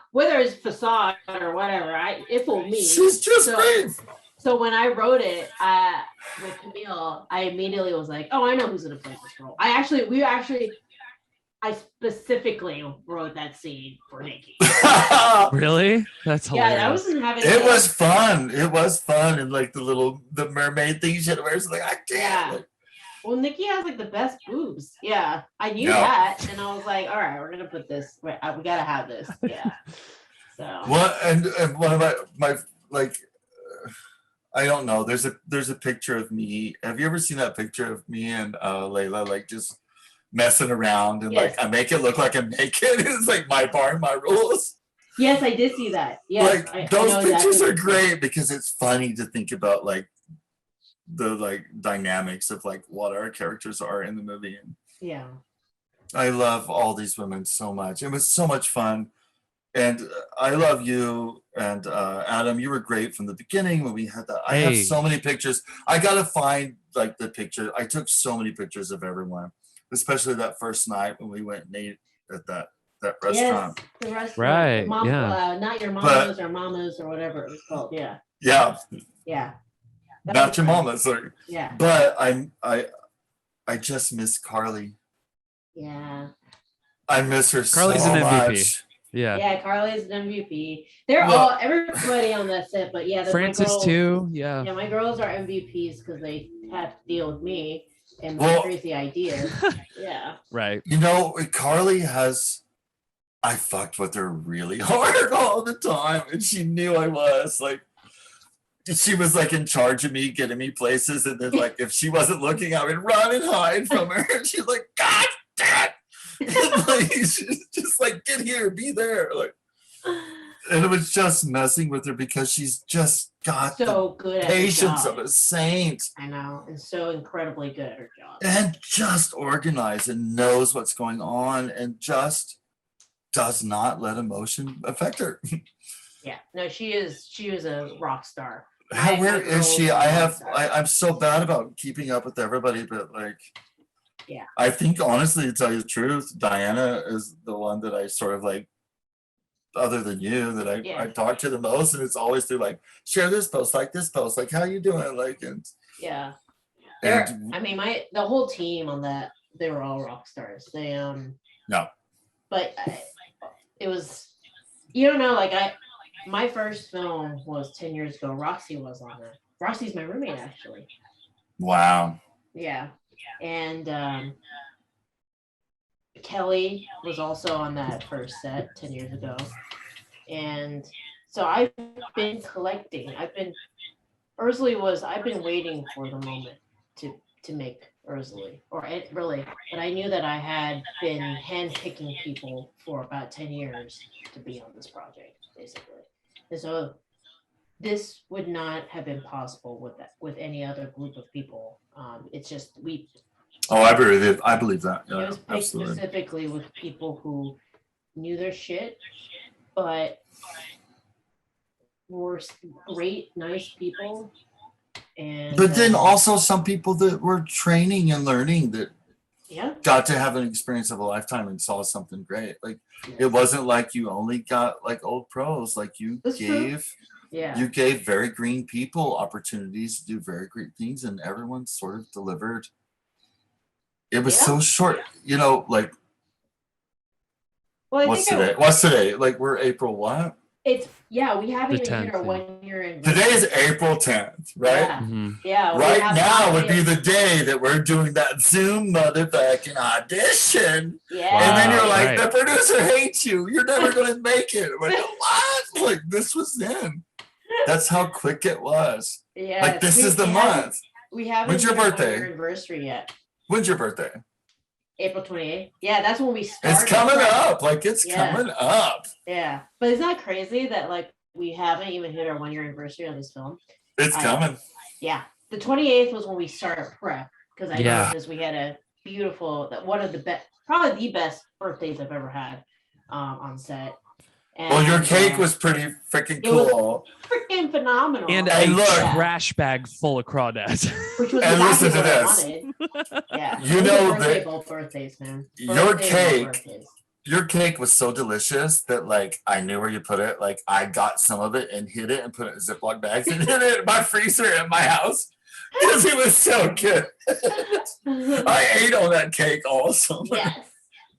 whether it's facade or whatever. It fooled me. She's just brave. So when I wrote it with Camille, I immediately was like, oh, I know who's gonna play this role. I specifically wrote that scene for Nikki. Really? That's hilarious. Yeah, I wasn't having it. Was fun. It was fun. And like the mermaid thing she had to wear. So like, I can't. Yeah. Like, well, Nikki has like the best boobs. Yeah, I knew that, and I was like, all right, we're gonna put this. We gotta have this. Yeah. So. What and one of my like. I don't know. There's a picture of me. Have you ever seen that picture of me and Layla like just messing around and like I make it look like I'm naked? It's like my bar, my rules. Yes, I did see that. Yes, like those pictures are great because it's funny to think about like the like dynamics of like what our characters are in the movie. And yeah, I love all these women so much. It was so much fun. And I love you and Adam. You were great from the beginning when we had that. I have so many pictures. I gotta find like the picture. I took so many pictures of everyone, especially that first night when we went and ate at that restaurant. Yes, the restaurant. Right. Not your mama's or mama's or whatever it was called. Yeah. Yeah. Yeah. Not your mama's. Or, yeah. But I just miss Carly. Yeah. I miss her Carly's so an MVP. much. Yeah, Carly's an MVP. They're all everybody on that set, but Francis girls, too. Yeah. Yeah, my girls are MVPs because they have to deal with me and my crazy ideas. Yeah. Right. You know, Carly has. I fucked with her really hard all the time, and she knew I was like. She was like in charge of me, getting me places, and then like if she wasn't looking, I would run and hide from her. And she's like, God damn it. And like, she's just like, get here, be there, like, and it was just messing with her because she's just got so good at patience of a saint. I know, and so incredibly good at her job, and just organized and knows what's going on, and just does not let emotion affect her. Yeah, no, she is a rock star. Where is she? I'm so bad about keeping up with everybody, but like. Yeah. I think honestly, to tell you the truth, Diana is the one that I sort of like, other than you, that I talk to the most, and it's always through like, share this post, like this post, like how you doing, like, and yeah. I mean, the whole team on that, they were all rock stars. They no, but it was, you don't know, like my first film was 10 years ago. Roxy was on it. Roxy's my roommate actually. Wow. Yeah. And Kelly was also on that first set 10 years ago. And so I've been collecting. I've been waiting for the moment to make ERZULIE, but I knew that I had been handpicking people for about 10 years to be on this project, basically. And so this would not have been possible with any other group of people. It's just I believe that. it Yeah, was picked absolutely. specifically with people who knew their shit, but were great, nice people. And But then also some people that were training and learning that yeah, got to have an experience of a lifetime and saw something great. Like it wasn't like you only got like old pros. Like you That's true. Yeah, you gave very green people opportunities to do very great things, and everyone sort of delivered. It was so short, you know. Like well, what's today? What's today? Like we're April what? We haven't The even hit 10th, our yeah. 1 year in. Today is April 10th, right? Yeah, Mhm. yeah. Right now would be the day that we're doing that Zoom motherfucking audition. Yeah. And then you're Wow, like, right. the producer hates you. You're never going to make it. Like, what? Like, this was then. That's how quick it was. Yeah. Like, this is the month. We haven't When's your hit our birthday? 1 year anniversary yet. When's your birthday? April 28th. Yeah, that's when we started. It's coming up. Like, it's coming up. Yeah. But isn't that crazy that, like, we haven't even hit our 1 year anniversary on this film? It's coming. Yeah. The 28th was when we started prep, because I Yeah. noticed we had a beautiful, one of the best, probably the best birthdays I've ever had on set. And, Well, your cake was pretty freaking cool. Freaking phenomenal. And Hey, a look. trash bag full of crawdads. Which was And exactly listen to what I this. wanted. Yeah. You It was know a birthday, that both birthdays, man. your Birthday, both cake- birthdays. Your cake was so delicious that, like, I knew where you put it. Like, I got some of it and hid it and put it in Ziploc bags and hid it in my freezer at my house because it was so good. I ate on that cake also. Yes.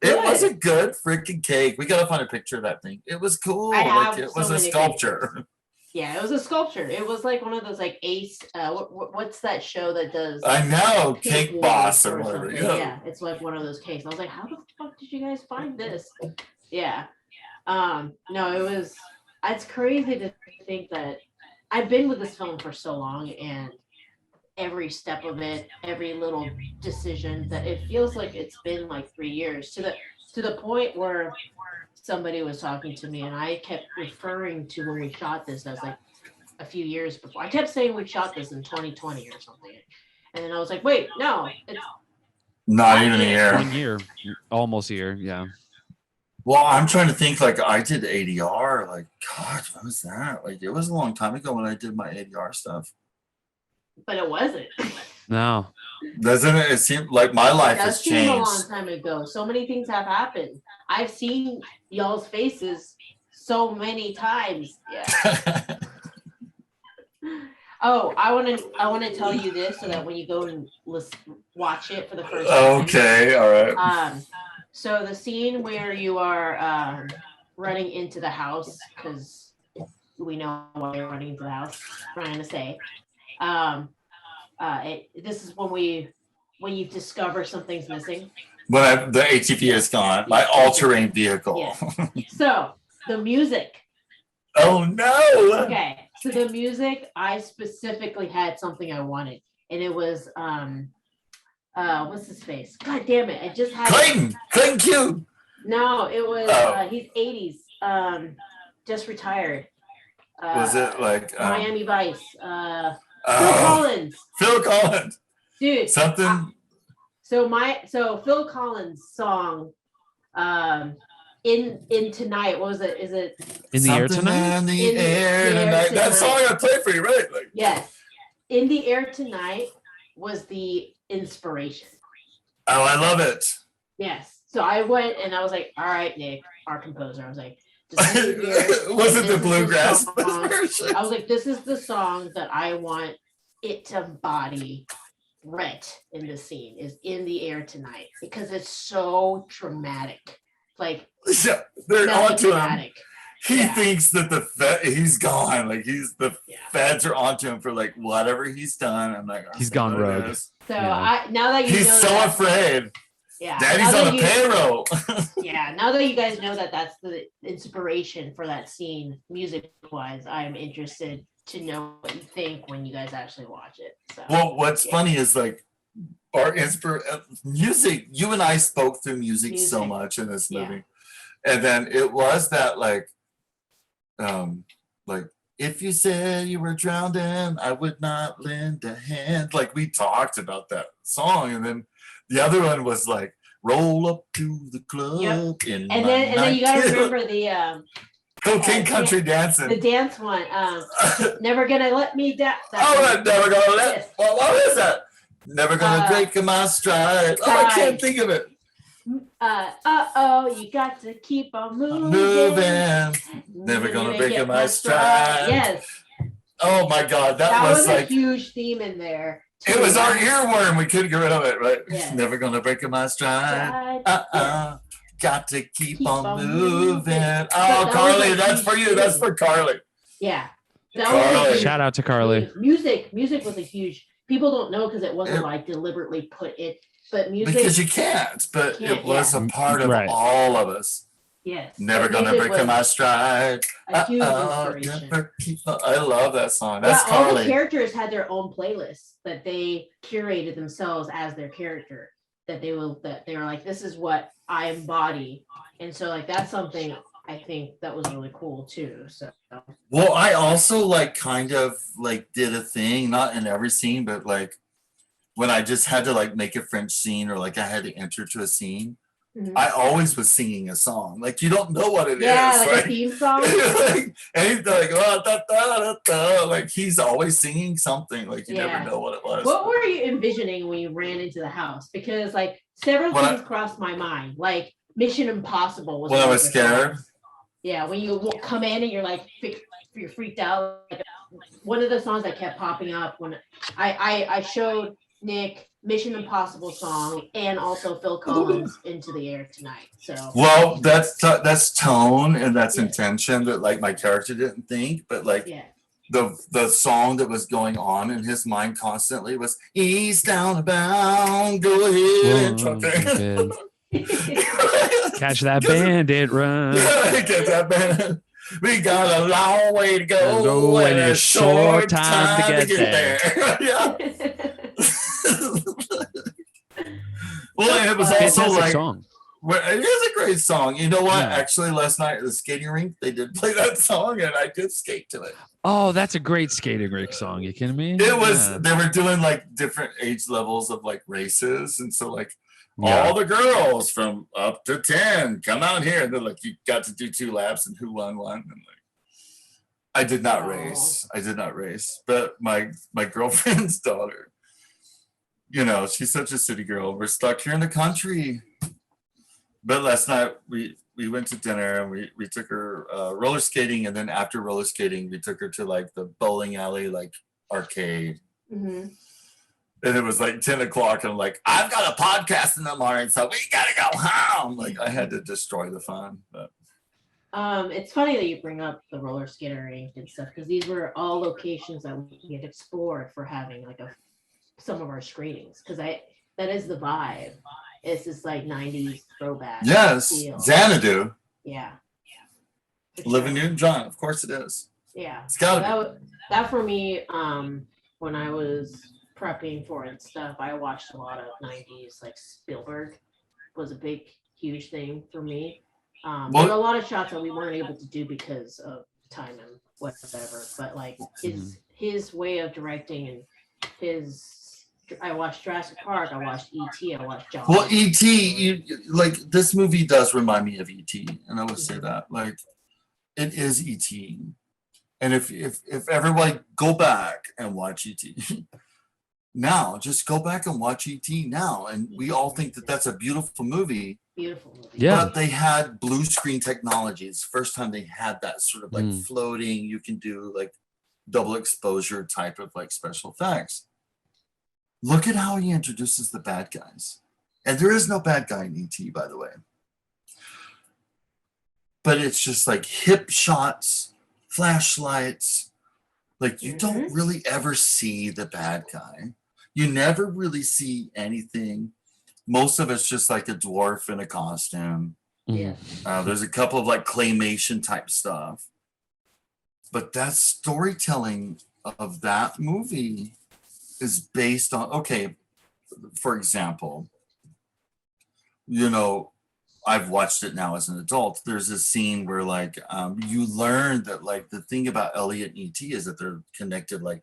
It was a good freaking cake. We gotta find a picture of that thing. It was cool. I have Like, it so was a many sculpture. Yeah, it was a sculpture. It was like one of those like Ace. What's that show that does? I know, Cake Cake Boss Wars or whatever. something? Yeah. Yeah, it's like one of those cakes. I was like, how the fuck did you guys find this? Yeah. No, it was. It's crazy to think that I've been with this film for so long, and every step of it, every little decision, that it feels like it's been like 3 years to the point where somebody was talking to me and I kept referring to when we shot this as like a few years before. I kept saying we shot this in 2020 or something. And then I was like, wait, no, it's Not even a year. 1 year, almost a year. Yeah. Well, I'm trying to think, like, I did ADR. Like, God, what was that? Like, it was a long time ago when I did my ADR stuff. but it wasn't. No. Doesn't it? It seemed like my life That has seemed a changed. long time ago. So many things have happened. I've seen y'all's faces so many times. Yeah. Oh, I want to tell you this so that when you go and watch it for the first time. Okay, all right. So the scene where you are running into the house, because we know why you're running into the house. Trying to say, this is when you discover something's missing. When the ATV is gone, my all-terrain vehicle. Yeah. So the music. Oh no! Okay, so the music, I specifically had something I wanted, and it was what's his face? God damn it! I just had Clayton Q. No, it was he's 80s, just retired. Was it like Miami Vice? Phil Collins, dude. Something. So Phil Collins' song, in tonight. What was it? Is it In the air Something tonight? In the air tonight. That song I played for you, right? Like, yes, In the Air Tonight was the inspiration. oh, I love it. Yes. So I went and I was like, all right, Nick, our composer. I was like, Was it the bluegrass version? I was like, this is the song that I want it to embody. Rhett in the scene is In the Air Tonight because it's so dramatic. Like, Yeah, they're onto him. dramatic. He thinks that he's gone. Like feds are onto him for like whatever he's done. I'm like, He's gone rogue. So Yeah. now that you He's know so that, afraid. yeah, Daddy's now on that the you- payroll. Yeah, now that you guys know that that's the inspiration for that scene, music-wise, I'm interested to know what you think when you guys actually watch it. So, Well, what's funny is like our music. You and I spoke through music so Music. much in this Yeah. movie, and then it was that like If you said you were drowning, I would not lend a hand. Like we talked about that song, and then the other one was like, roll up to the club in And my then you gotta 19 remember the Cocaine Country Dancing. the dance one. Never gonna let me down. Never gonna let. Yes. Well, what is that? Never gonna break my stride. Oh, I can't think of it. You got to keep on moving. Never gonna break my stride. Yes. Oh my God, that was like a huge theme in there. It was our earworm. We couldn't get rid of it, right? Yes. Never gonna break my stride. Got to keep on moving. Oh, Carly, that's for you. That's for Carly. Yeah. Carly. Shout out to Carly. Music was a huge. People don't know because it wasn't like deliberately put it, but music. Because you can't, but it was a part of all of us. Yes. Never gonna break my stride. A huge inspiration. I love that song. That's Carly. Carly. All the characters had their own playlists that they curated themselves as their character. That they were like, this is what I embody, and so like that's something I think that was really cool too. So. Well, I also like kind of like did a thing, not in every scene, but like when I just had to like make a French scene or like I had to enter to a scene. Mm-hmm. I always was singing a song. Like you don't know what it is. Yeah, like a theme song. And he's like, oh, da, da, da, da. Like he's always singing something. Like you never know what it was. What were you envisioning when you ran into the house? Because like several things crossed my mind. Like Mission Impossible was. When I was scared. Yeah, when you come in and you're like you're freaked out. Like, one of the songs that kept popping up when I showed Nick Mission Impossible song and also Phil Collins Into the Air Tonight. So well, that's tone and that's intention that like my character didn't think, but like the song that was going on in his mind constantly was eastbound bound, go ahead and truck there. Catch that bandit run. Catch that bandit. We got a long way to go and a short time to get there. Yeah. Well, and it was also like song. It is a great song. You know what? Yeah. Actually, last night at the skating rink, they did play that song, and I did skate to it. Oh, that's a great skating rink song. You kidding me? It was. They were doing like different age levels of like races, and so like all the girls from up to 10 come out here, and they're like, you got to do 2 laps, and who won one? And like, I did not race. But my girlfriend's daughter. You know, she's such a city girl. We're stuck here in the country. But last night we went to dinner and we took her roller skating, and then after roller skating we took her to like the bowling alley like arcade. Mm-hmm. And it was like 10 o'clock and I'm like, I've got a podcast in the morning, so we gotta go home. Like I had to destroy the fun. But it's funny that you bring up the roller skating rink and stuff, because these were all locations that we had explored for having like some of our screenings, because that is the vibe. It's this like 90s throwback. Yes, feel. Xanadu. Yeah. Olivia Newton-John, of course it is. Yeah. It's gotta be. That for me, when I was prepping for it and stuff, I watched a lot of 90s, like Spielberg was a big, huge thing for me. There's a lot of shots that we weren't able to do because of time and whatever, but like his way of directing and I watched Jurassic Park, I watched E.T., I watched John. Well, E.T., like this movie does remind me of E.T., and I would say that like it is E.T. And if everybody go back and watch E.T. now, just go back and watch E.T. now, and we all think that that's a beautiful movie. Beautiful movie. Yeah. But they had blue screen technology. It's the first time they had that sort of like floating. You can do like double exposure type of like special effects. Look at how he introduces the bad guys. And there is no bad guy in E.T., by the way. But it's just like hip shots, flashlights. Like you don't really ever see the bad guy. You never really see anything. Most of it's just like a dwarf in a costume. Yeah. There's a couple of like claymation type stuff. But that storytelling of that movie is based on, okay, for example, you know, I've watched it now as an adult. There's a scene where like you learn that like the thing about Elliot and ET is that they're connected like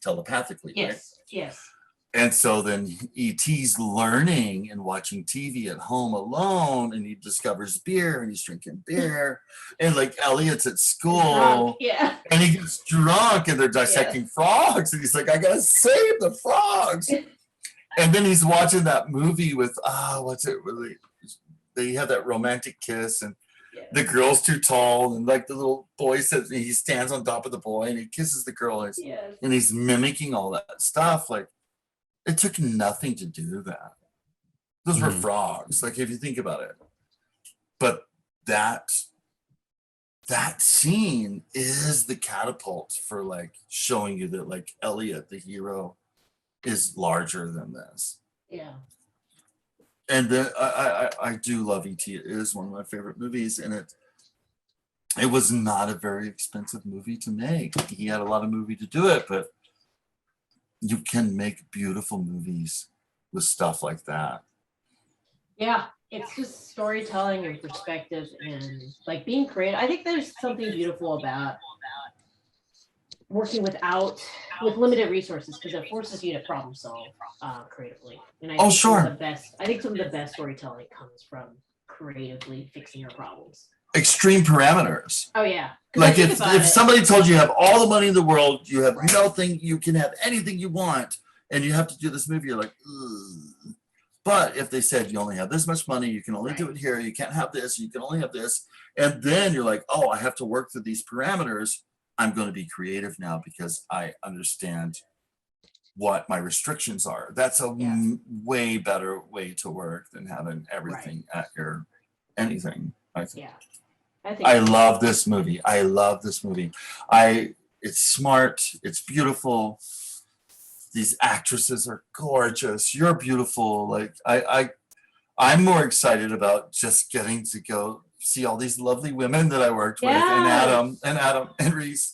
telepathically, right? Yes. And so then ET's learning and watching TV at home alone, and he discovers beer and he's drinking beer. And like Elliot's at school, Yeah. and he gets drunk and they're dissecting frogs. And he's like, I gotta save the frogs. And then he's watching that movie with, what's it really? They have that romantic kiss, and the girl's too tall, and like the little boy says, he stands on top of the boy and he kisses the girl, and he's mimicking all that stuff. Like, it took nothing to do that. Those were frogs, like if you think about it. But that scene is the catapult for like showing you that like Elliot, the hero, is larger than this. Yeah. And then I do love E.T. It is one of my favorite movies, and it was not a very expensive movie to make. He had a lot of money to do it, but you can make beautiful movies with stuff like that. Yeah, it's just storytelling and perspective and like being creative. I think there's something beautiful about working with limited resources, because it forces you to problem solve creatively. And I think sure. I think some of the best storytelling comes from creatively fixing your problems. Extreme parameters. Oh yeah. Like if somebody told you have all the money in the world, you have nothing, you can have anything you want, and you have to do this movie, you're like, ugh. But if they said you only have this much money, you can only do it here, you can't have this, you can only have this, and then you're like, oh, I have to work through these parameters. I'm going to be creative now because I understand what my restrictions are. That's a way better way to work than having everything at your anything, I think. Yeah. I love this movie. It's smart. It's beautiful. These actresses are gorgeous. You're beautiful. Like I'm more excited about just getting to go see all these lovely women that I worked with, and Adam and Reese.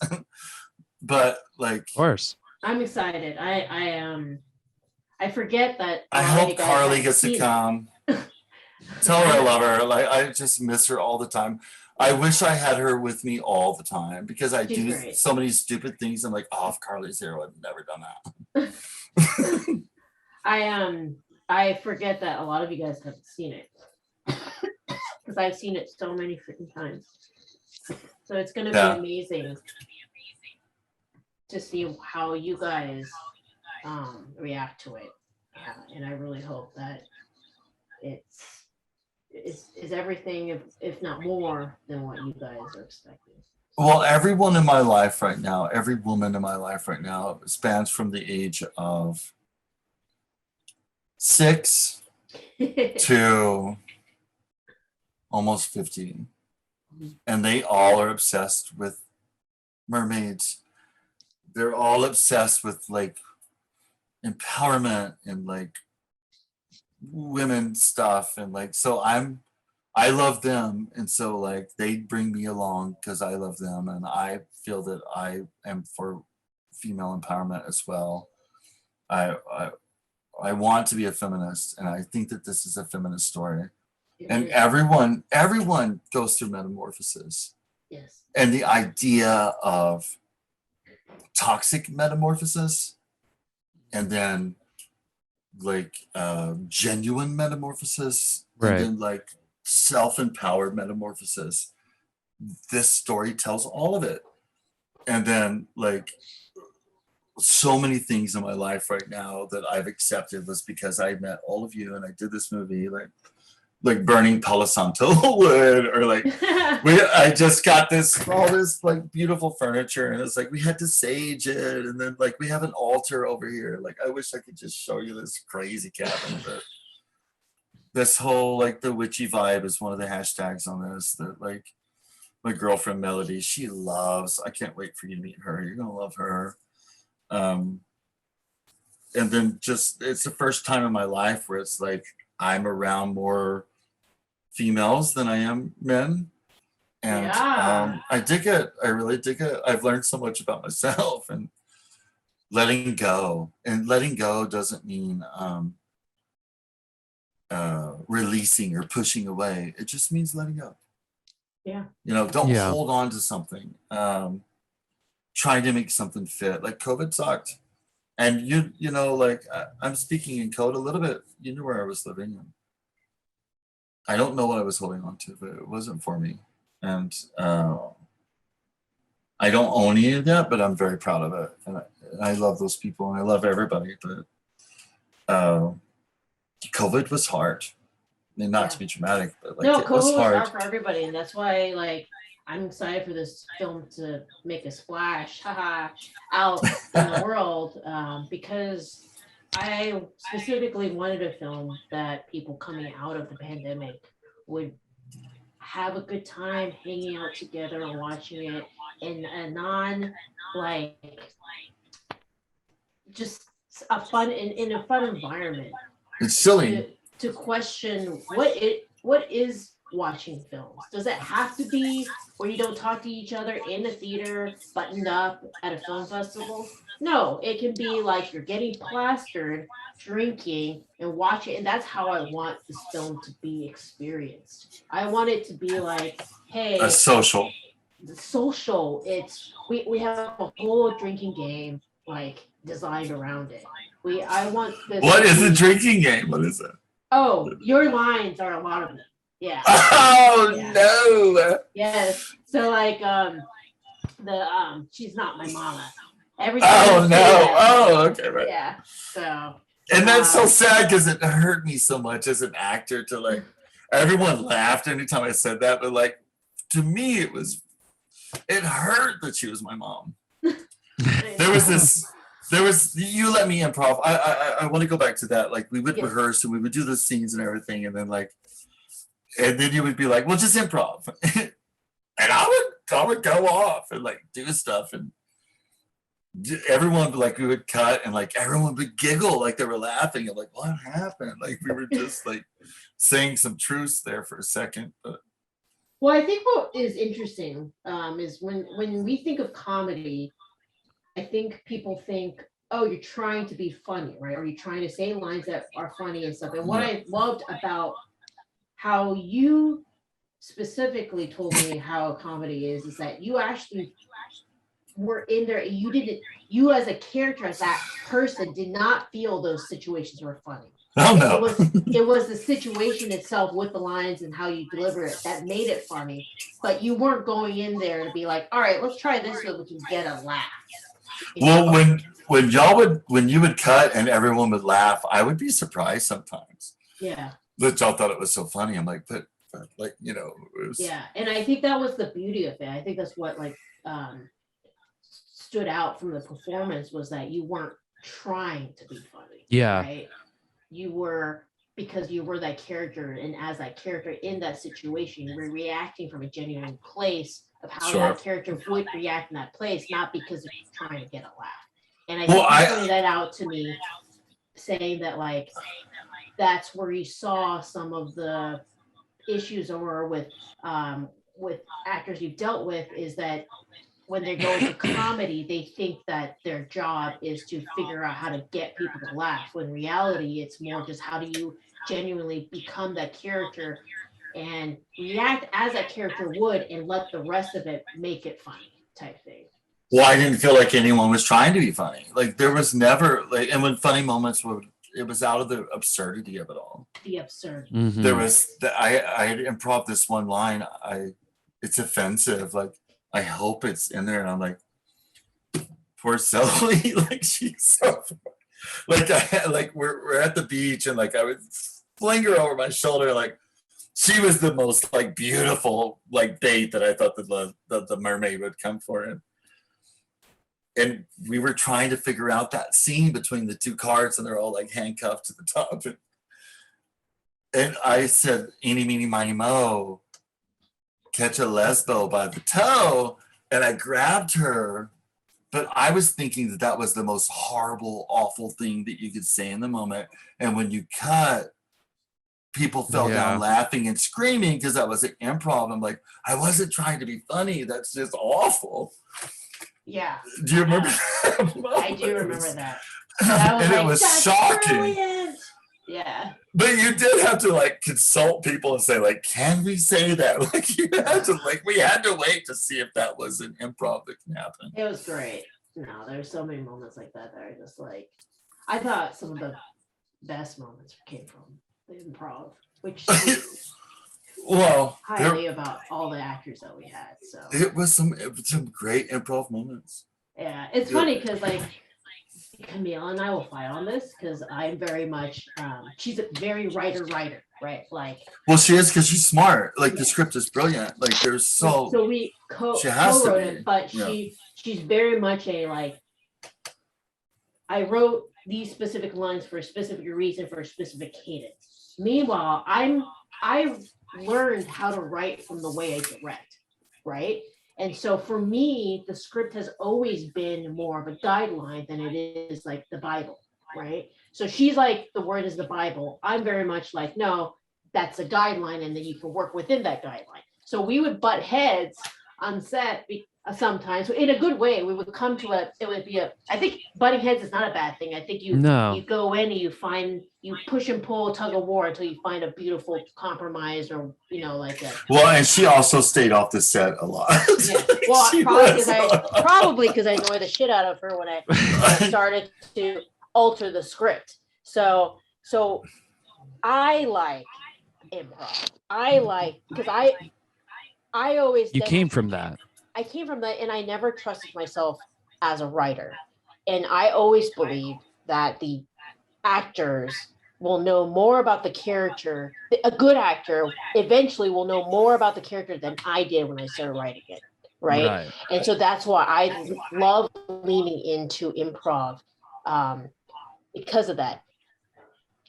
But like, of course, I'm excited. I forget that. I hope Carly gets to come. Tell her I love her. Like, I just miss her all the time. I wish I had her with me all the time, because I do so many stupid things. I'm like, oh, if Carly's here, I've never done that. I forget that a lot of you guys haven't seen it, because I've seen it so many freaking times. So it's going to be amazing to see how you guys react to it. And I really hope that it's everything, if not more than what you guys are expecting. Well, everyone in my life right now, every woman in my life right now spans from the age of 6 to almost 15. And they all are obsessed with mermaids. They're all obsessed with like empowerment and like women stuff, and like, so I love them, and so like they bring me along because I love them, and I feel that I am for female empowerment as well. I want to be a feminist, and I think that this is a feminist story. And everyone goes through metamorphosis. Yes. And the idea of toxic metamorphosis, and then like genuine metamorphosis, and then like self-empowered metamorphosis. This story tells all of it. And then like so many things in my life right now that I've accepted was because I met all of you and I did this movie, like burning Palo Santo wood, or like I just got all this like beautiful furniture, and it's like we had to sage it, and then like we have an altar over here. Like I wish I could just show you this crazy cabin, but this whole like the witchy vibe is one of the hashtags on this that like my girlfriend Melody, she loves. I can't wait for you to meet her. You're gonna love her. And then just it's the first time in my life where it's like I'm around more females than I am men. And I dig it. I really dig it. I've learned so much about myself, and letting go. And letting go doesn't mean releasing or pushing away. It just means letting go. Yeah. You know, don't Yeah. hold on to something. Trying to make something fit. Like COVID sucked. And you know, like I'm speaking in code a little bit. You knew where I was living. And I don't know what I was holding on to, but it wasn't for me. And I don't own any of that, but I'm very proud of it. And I love those people and I love everybody. But COVID was hard. I mean, not to be dramatic, but like no, it COVID was hard. for everybody, and that's why like I'm excited for this film to make a splash, out in the world, because I specifically wanted a film that people coming out of the pandemic would have a good time hanging out together and watching it in a non like just a fun in a fun environment. It's silly. To question what is watching films. Does it have to be where you don't talk to each other in the theater, buttoned up at a film festival? No, it can be like you're getting plastered, drinking, and watching, and that's how I want this film to be experienced. I want it to be like, hey, A social. the social. It's we have a whole drinking game like designed around it. I want this. What is a drinking game? What is it? Oh, your lines are a lot of them. Yeah. Oh Yeah. no. Yes. So like she's not my mama. Every Oh time you no. say that- Oh, okay, right. Yeah. So And that's so sad because it hurt me so much as an actor to like everyone laughed anytime I said that, but like to me it hurt that she was my mom. There was you let me improv. I want to go back to that. Like we would rehearse and we would do the scenes and everything, and then you would be like, well, just improv. And I would go off and like do stuff, and everyone like we would cut and like everyone would giggle like they were laughing and like what happened? Like we were just like saying some truths there for a second. But well, I think what is interesting is when we think of comedy, I think people think, oh, you're trying to be funny, right? Or you're trying to say lines that are funny and stuff. And what I loved about how you specifically told me how comedy is that you actually were in there. You as a character, as that person, did not feel those situations were funny. oh no. It was the situation itself with the lines and how you deliver it that made it funny. But you weren't going in there to be like, all right, let's try this so we can get a laugh. Well, when you would cut and everyone would laugh, I would be surprised sometimes. Yeah. That y'all thought it was so funny. I'm like, but like, you know, it was, Yeah, and I think that was the beauty of it. I think that's what like stood out from the performance was that you weren't trying to be funny. Yeah. Right. You were because you were that character, and as that character in that situation, you were reacting from a genuine place of how that character would react in that place, not because of trying to get a laugh. And I think you pointed that out to me, saying that like that's where you saw some of the issues or with actors you've dealt with is that when they go into comedy, they think that their job is to figure out how to get people to laugh. When in reality, it's more just how do you genuinely become that character and react as that character would and let the rest of it make it funny type thing. Well, I didn't feel like anyone was trying to be funny. Like there was never like, and when funny moments were, it was out of the absurdity of it all. The absurd. Mhm. There was, I had improv this one line. It's offensive. Like I hope it's in there, and I'm like, poor Zoe. Like she's so, like we're at the beach, and like I would fling her over my shoulder, like. She was the most like beautiful like bait that I thought the mermaid would come for, and we were trying to figure out that scene between the two carts, and they're all like handcuffed to the top, and I said, "Eeny, meeny, miny, mo, catch a lesbo by the toe," and I grabbed her, but I was thinking that was the most horrible, awful thing that you could say in the moment, and when you cut. People fell down laughing and screaming because that was an improv. I'm like, I wasn't trying to be funny. That's just awful. Yeah. Do you remember? I do remember that. And it was shocking. Brilliant. Yeah. But you did have to like consult people and say like, can we say that? Like you had to we had to wait to see if that was an improv that can happen. It was great. No, there's so many moments like that are just like, I thought some of the best moments came from the improv, which Well, highly about all the actors that we had. So it was some great improv moments. yeah, it's funny because like Camille and I will fight on this because I'm very much she's a very writer, right? Like, well, she is because she's smart. Like the script is brilliant. Like there's so we she has to co-wrote be. it, but she's very much a like, I wrote these specific lines for a specific reason for a specific cadence. Meanwhile, I learned how to write from the way I direct, right? And so for me, the script has always been more of a guideline than it is like the Bible, right? So she's like, the word is the Bible. I'm very much like, no, that's a guideline, and then you can work within that guideline. So we would butt heads on set sometimes in a good way. We would come to I think butting heads is not a bad thing. I think you go in and you push and pull, tug of war until you find a beautiful compromise, or like a. Well, and she also stayed off the set a lot. Yeah. Well, probably because I annoyed the shit out of her when I started to alter the script. So I like improv. Because I always. You came from that. I came from that, and I never trusted myself as a writer. And I always believed that the actors will know more about the character. A good actor eventually will know more about the character than I did when I started writing it, right? And so that's why I love leaning into improv, because of that.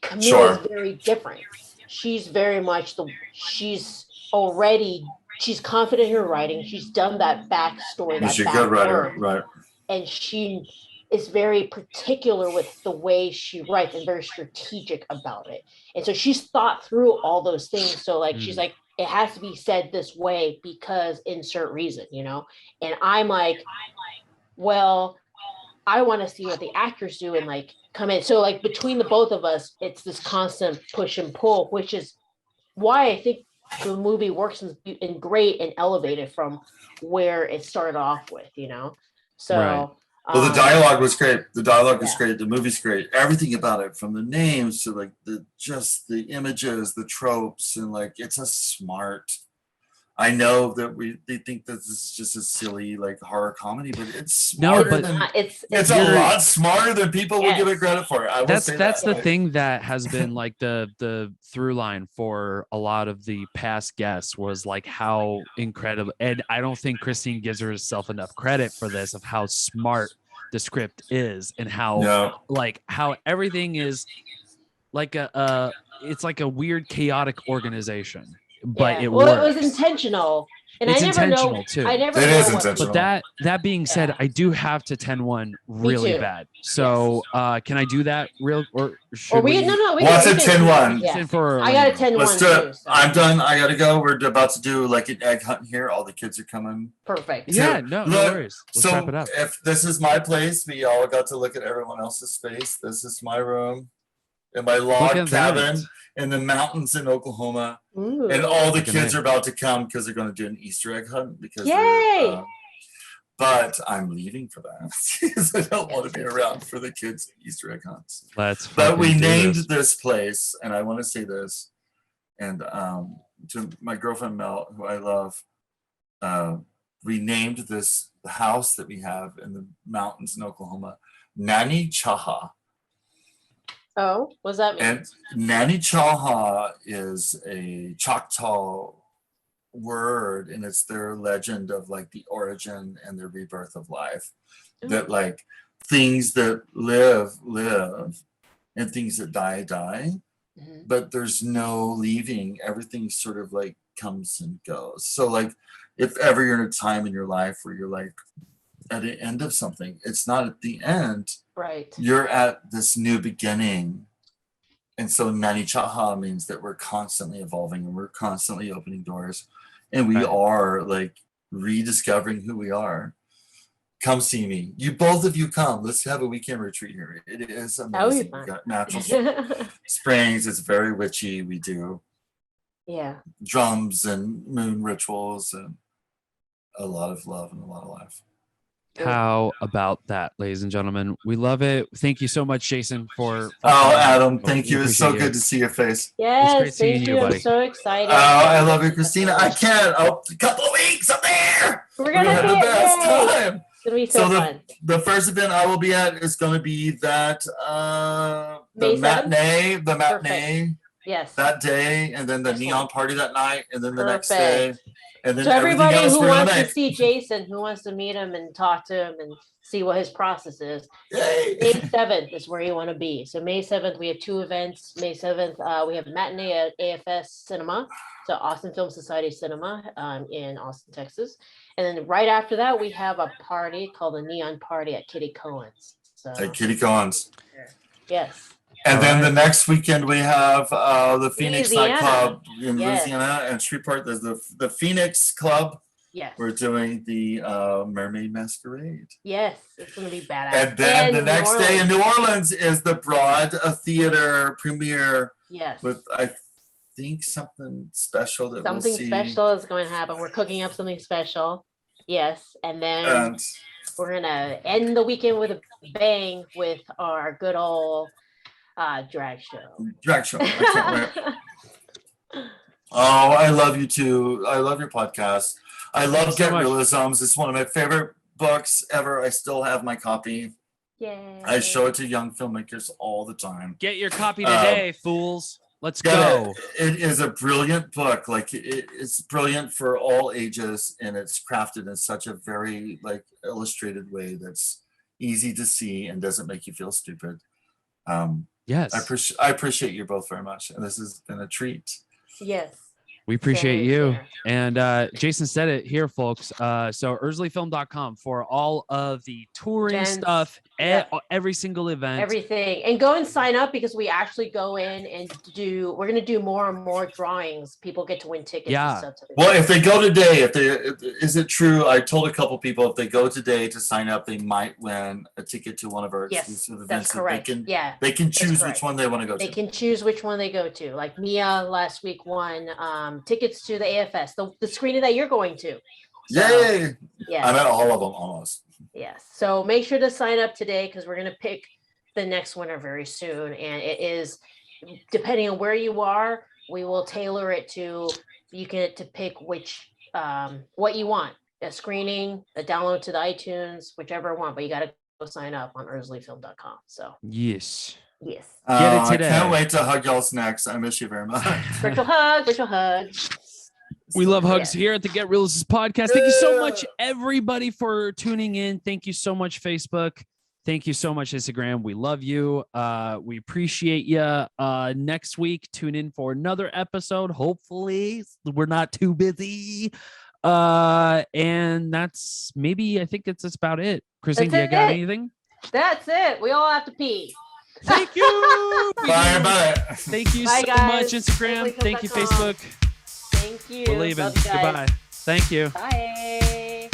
Camille is very different. She's very much she's confident in her writing. She's done that backstory. She's a good writer, right? And she is very particular with the way she writes and very strategic about it. And so she's thought through all those things. So like, she's like, it has to be said this way because insert reason, And I'm like, well, I want to see what the actors do and like come in. So like between the both of us, it's this constant push and pull, which is why I think the movie works and great and elevated from where it started off with, So, right. Well, the dialogue was great. The dialogue was great. The movie's great. Everything about it, from the names to like the images, the tropes, and like it's a smart. I know that they think that this is just a silly like horror comedy, but it's smarter it's a lot smarter than people would give it credit for. That's the thing that has been like the through line for a lot of the past guests was like how incredible, and I don't think Christine gives herself enough credit for this, of how smart the script is and how how everything is like it's like a weird chaotic organization. But it works. It was intentional. And it's I never intentional know. too. I never it know is intentional. But that being said, I do have to 10-1 really bad. So can I do that real or should we? No. What's a 10-1? Yeah. I got a 10-1. Let's do it. So. I'm done. I gotta go. We're about to do like an egg hunt here. All the kids are coming. Perfect. Yeah, no worries. Let's wrap it up. If this is my place, we all got to look at everyone else's space. This is my room in my log cabin in the mountains in Oklahoma. Ooh. And all the kids are about to come because they're going to do an Easter egg hunt. But I'm leaving for that because I don't want to be around for the kids' Easter egg hunts. But we named this place, and I want to say this, and to my girlfriend Mel, who I love, we named the house that we have in the mountains in Oklahoma, Nani Chaha. Oh, what's that mean? And Nani Chaha is a Choctaw word, and it's their legend of like the origin and the rebirth of life. Mm-hmm. That like things that live, and things that die. Mm-hmm. But there's no leaving. Everything sort of like comes and goes. So like if ever you're in a time in your life where you're like at the end of something, it's not at the end. Right. You're at this new beginning. And so Nani Chaha means that we're constantly evolving and we're constantly opening doors. And we are like rediscovering who we are. come see me. You both of you come. Let's have a weekend retreat here. It is That would be amazing. We fun. got natural springs. It's very witchy. We do Yeah. drums and moon rituals and a lot of love and a lot of life. How about that, ladies and gentlemen? We love it. Thank you so much, Jason, for Oh, coming. Adam, We thank you. It's so appreciate good to see your face. Yes, great seeing thank you, you. buddy. I'm so excited. Oh, I love you, Christina. I can't. Oh, a couple of weeks up there. We're gonna have the hit best yay. time. It's gonna be so fun. The first event I will be at is going to be that May the 7th? matinee Yes. that day, and then the Excellent. neon party that night, and then the next day, Perfect. and then So everything everybody else who we're gonna wants to make. see Jason, who wants to meet him and talk to him and see what his process is, Yay. May 7th is where you want to be. So May 7th, we have 2 events. May 7th, we have matinee at AFS Cinema, so Austin Film Society Cinema in Austin, Texas. And then right after that, we have a party called the Neon Party at Kitty Cohen's. So At Kitty Cohen's. yes. And All then right. the next weekend we have the Phoenix Louisiana. nightclub in Yes. Louisiana and Shreveport. There's the Phoenix Club. Yes. We're doing the Mermaid Masquerade. Yes. It's gonna be badass. And then the New next day in Orleans. New Orleans is the Broad Theater premiere Yes. with, I think, something special that Something we'll see. special is going to happen. We're cooking up something special. Yes. And then And we're gonna end the weekend with a bang with our good old drag show. drag show. I can't wait. Oh, I love you too. I love your podcast. I love so Get much. Reelisms. It's one of my favorite books ever. I still have my copy. Yay. I show it to young filmmakers all the time. Get your copy today, fools. Let's Get go. It is a brilliant book. Like it's brilliant for all ages, and it's crafted in such a very illustrated way that's easy to see and doesn't make you feel stupid. Yes. I appreciate you both very much, and this has been a treat. Yes. We appreciate Same you. here. And Jason said it here, folks. So ERZULIEFilm.com for all of the touring Events. stuff, Yeah. every single event. Everything. And go and sign up because we actually go in and we're going to do more and more drawings. People get to win tickets Yeah. and stuff. to the Well, event. if they go today, is it true? I told a couple people if they go today to sign up, they might win a ticket to one of our Yes, exclusive events. that's that correct. They can choose correct. which one they want to go They to. can choose which one they go to. Like Mia last week won tickets to the AFS, the screening that you're going to. So, Yay! yeah. I'm at all of them almost. Yes. So make sure to sign up today because we're going to pick the next winner very soon. And it is, depending on where you are, we will tailor it to, you get to pick which, what you want. A screening, a download to the iTunes, whichever one, but you got to go sign up on ERZULIEFilm.com. So, Yes. yes. Get it today. I can't wait to hug y'all's necks. I miss you very much. Virtual hug, virtual hug. We love Yeah. hugs here at the Get Reelisms podcast. Thank you so much, everybody, for tuning in. Thank you so much, Facebook. Thank you so much, Instagram. We love you. We appreciate you. Next week, tune in for another episode. Hopefully, we're not too busy. And that's maybe, I think that's about it. Christine, do you That's got it. anything? That's it. We all have to pee. Thank you. Bye, bye. Thank you Bye, so guys. much, Instagram. Thank you, ERZULIEFilm.com. Facebook. Thank you. We're leaving. Love you guys. Goodbye. Thank you. Bye.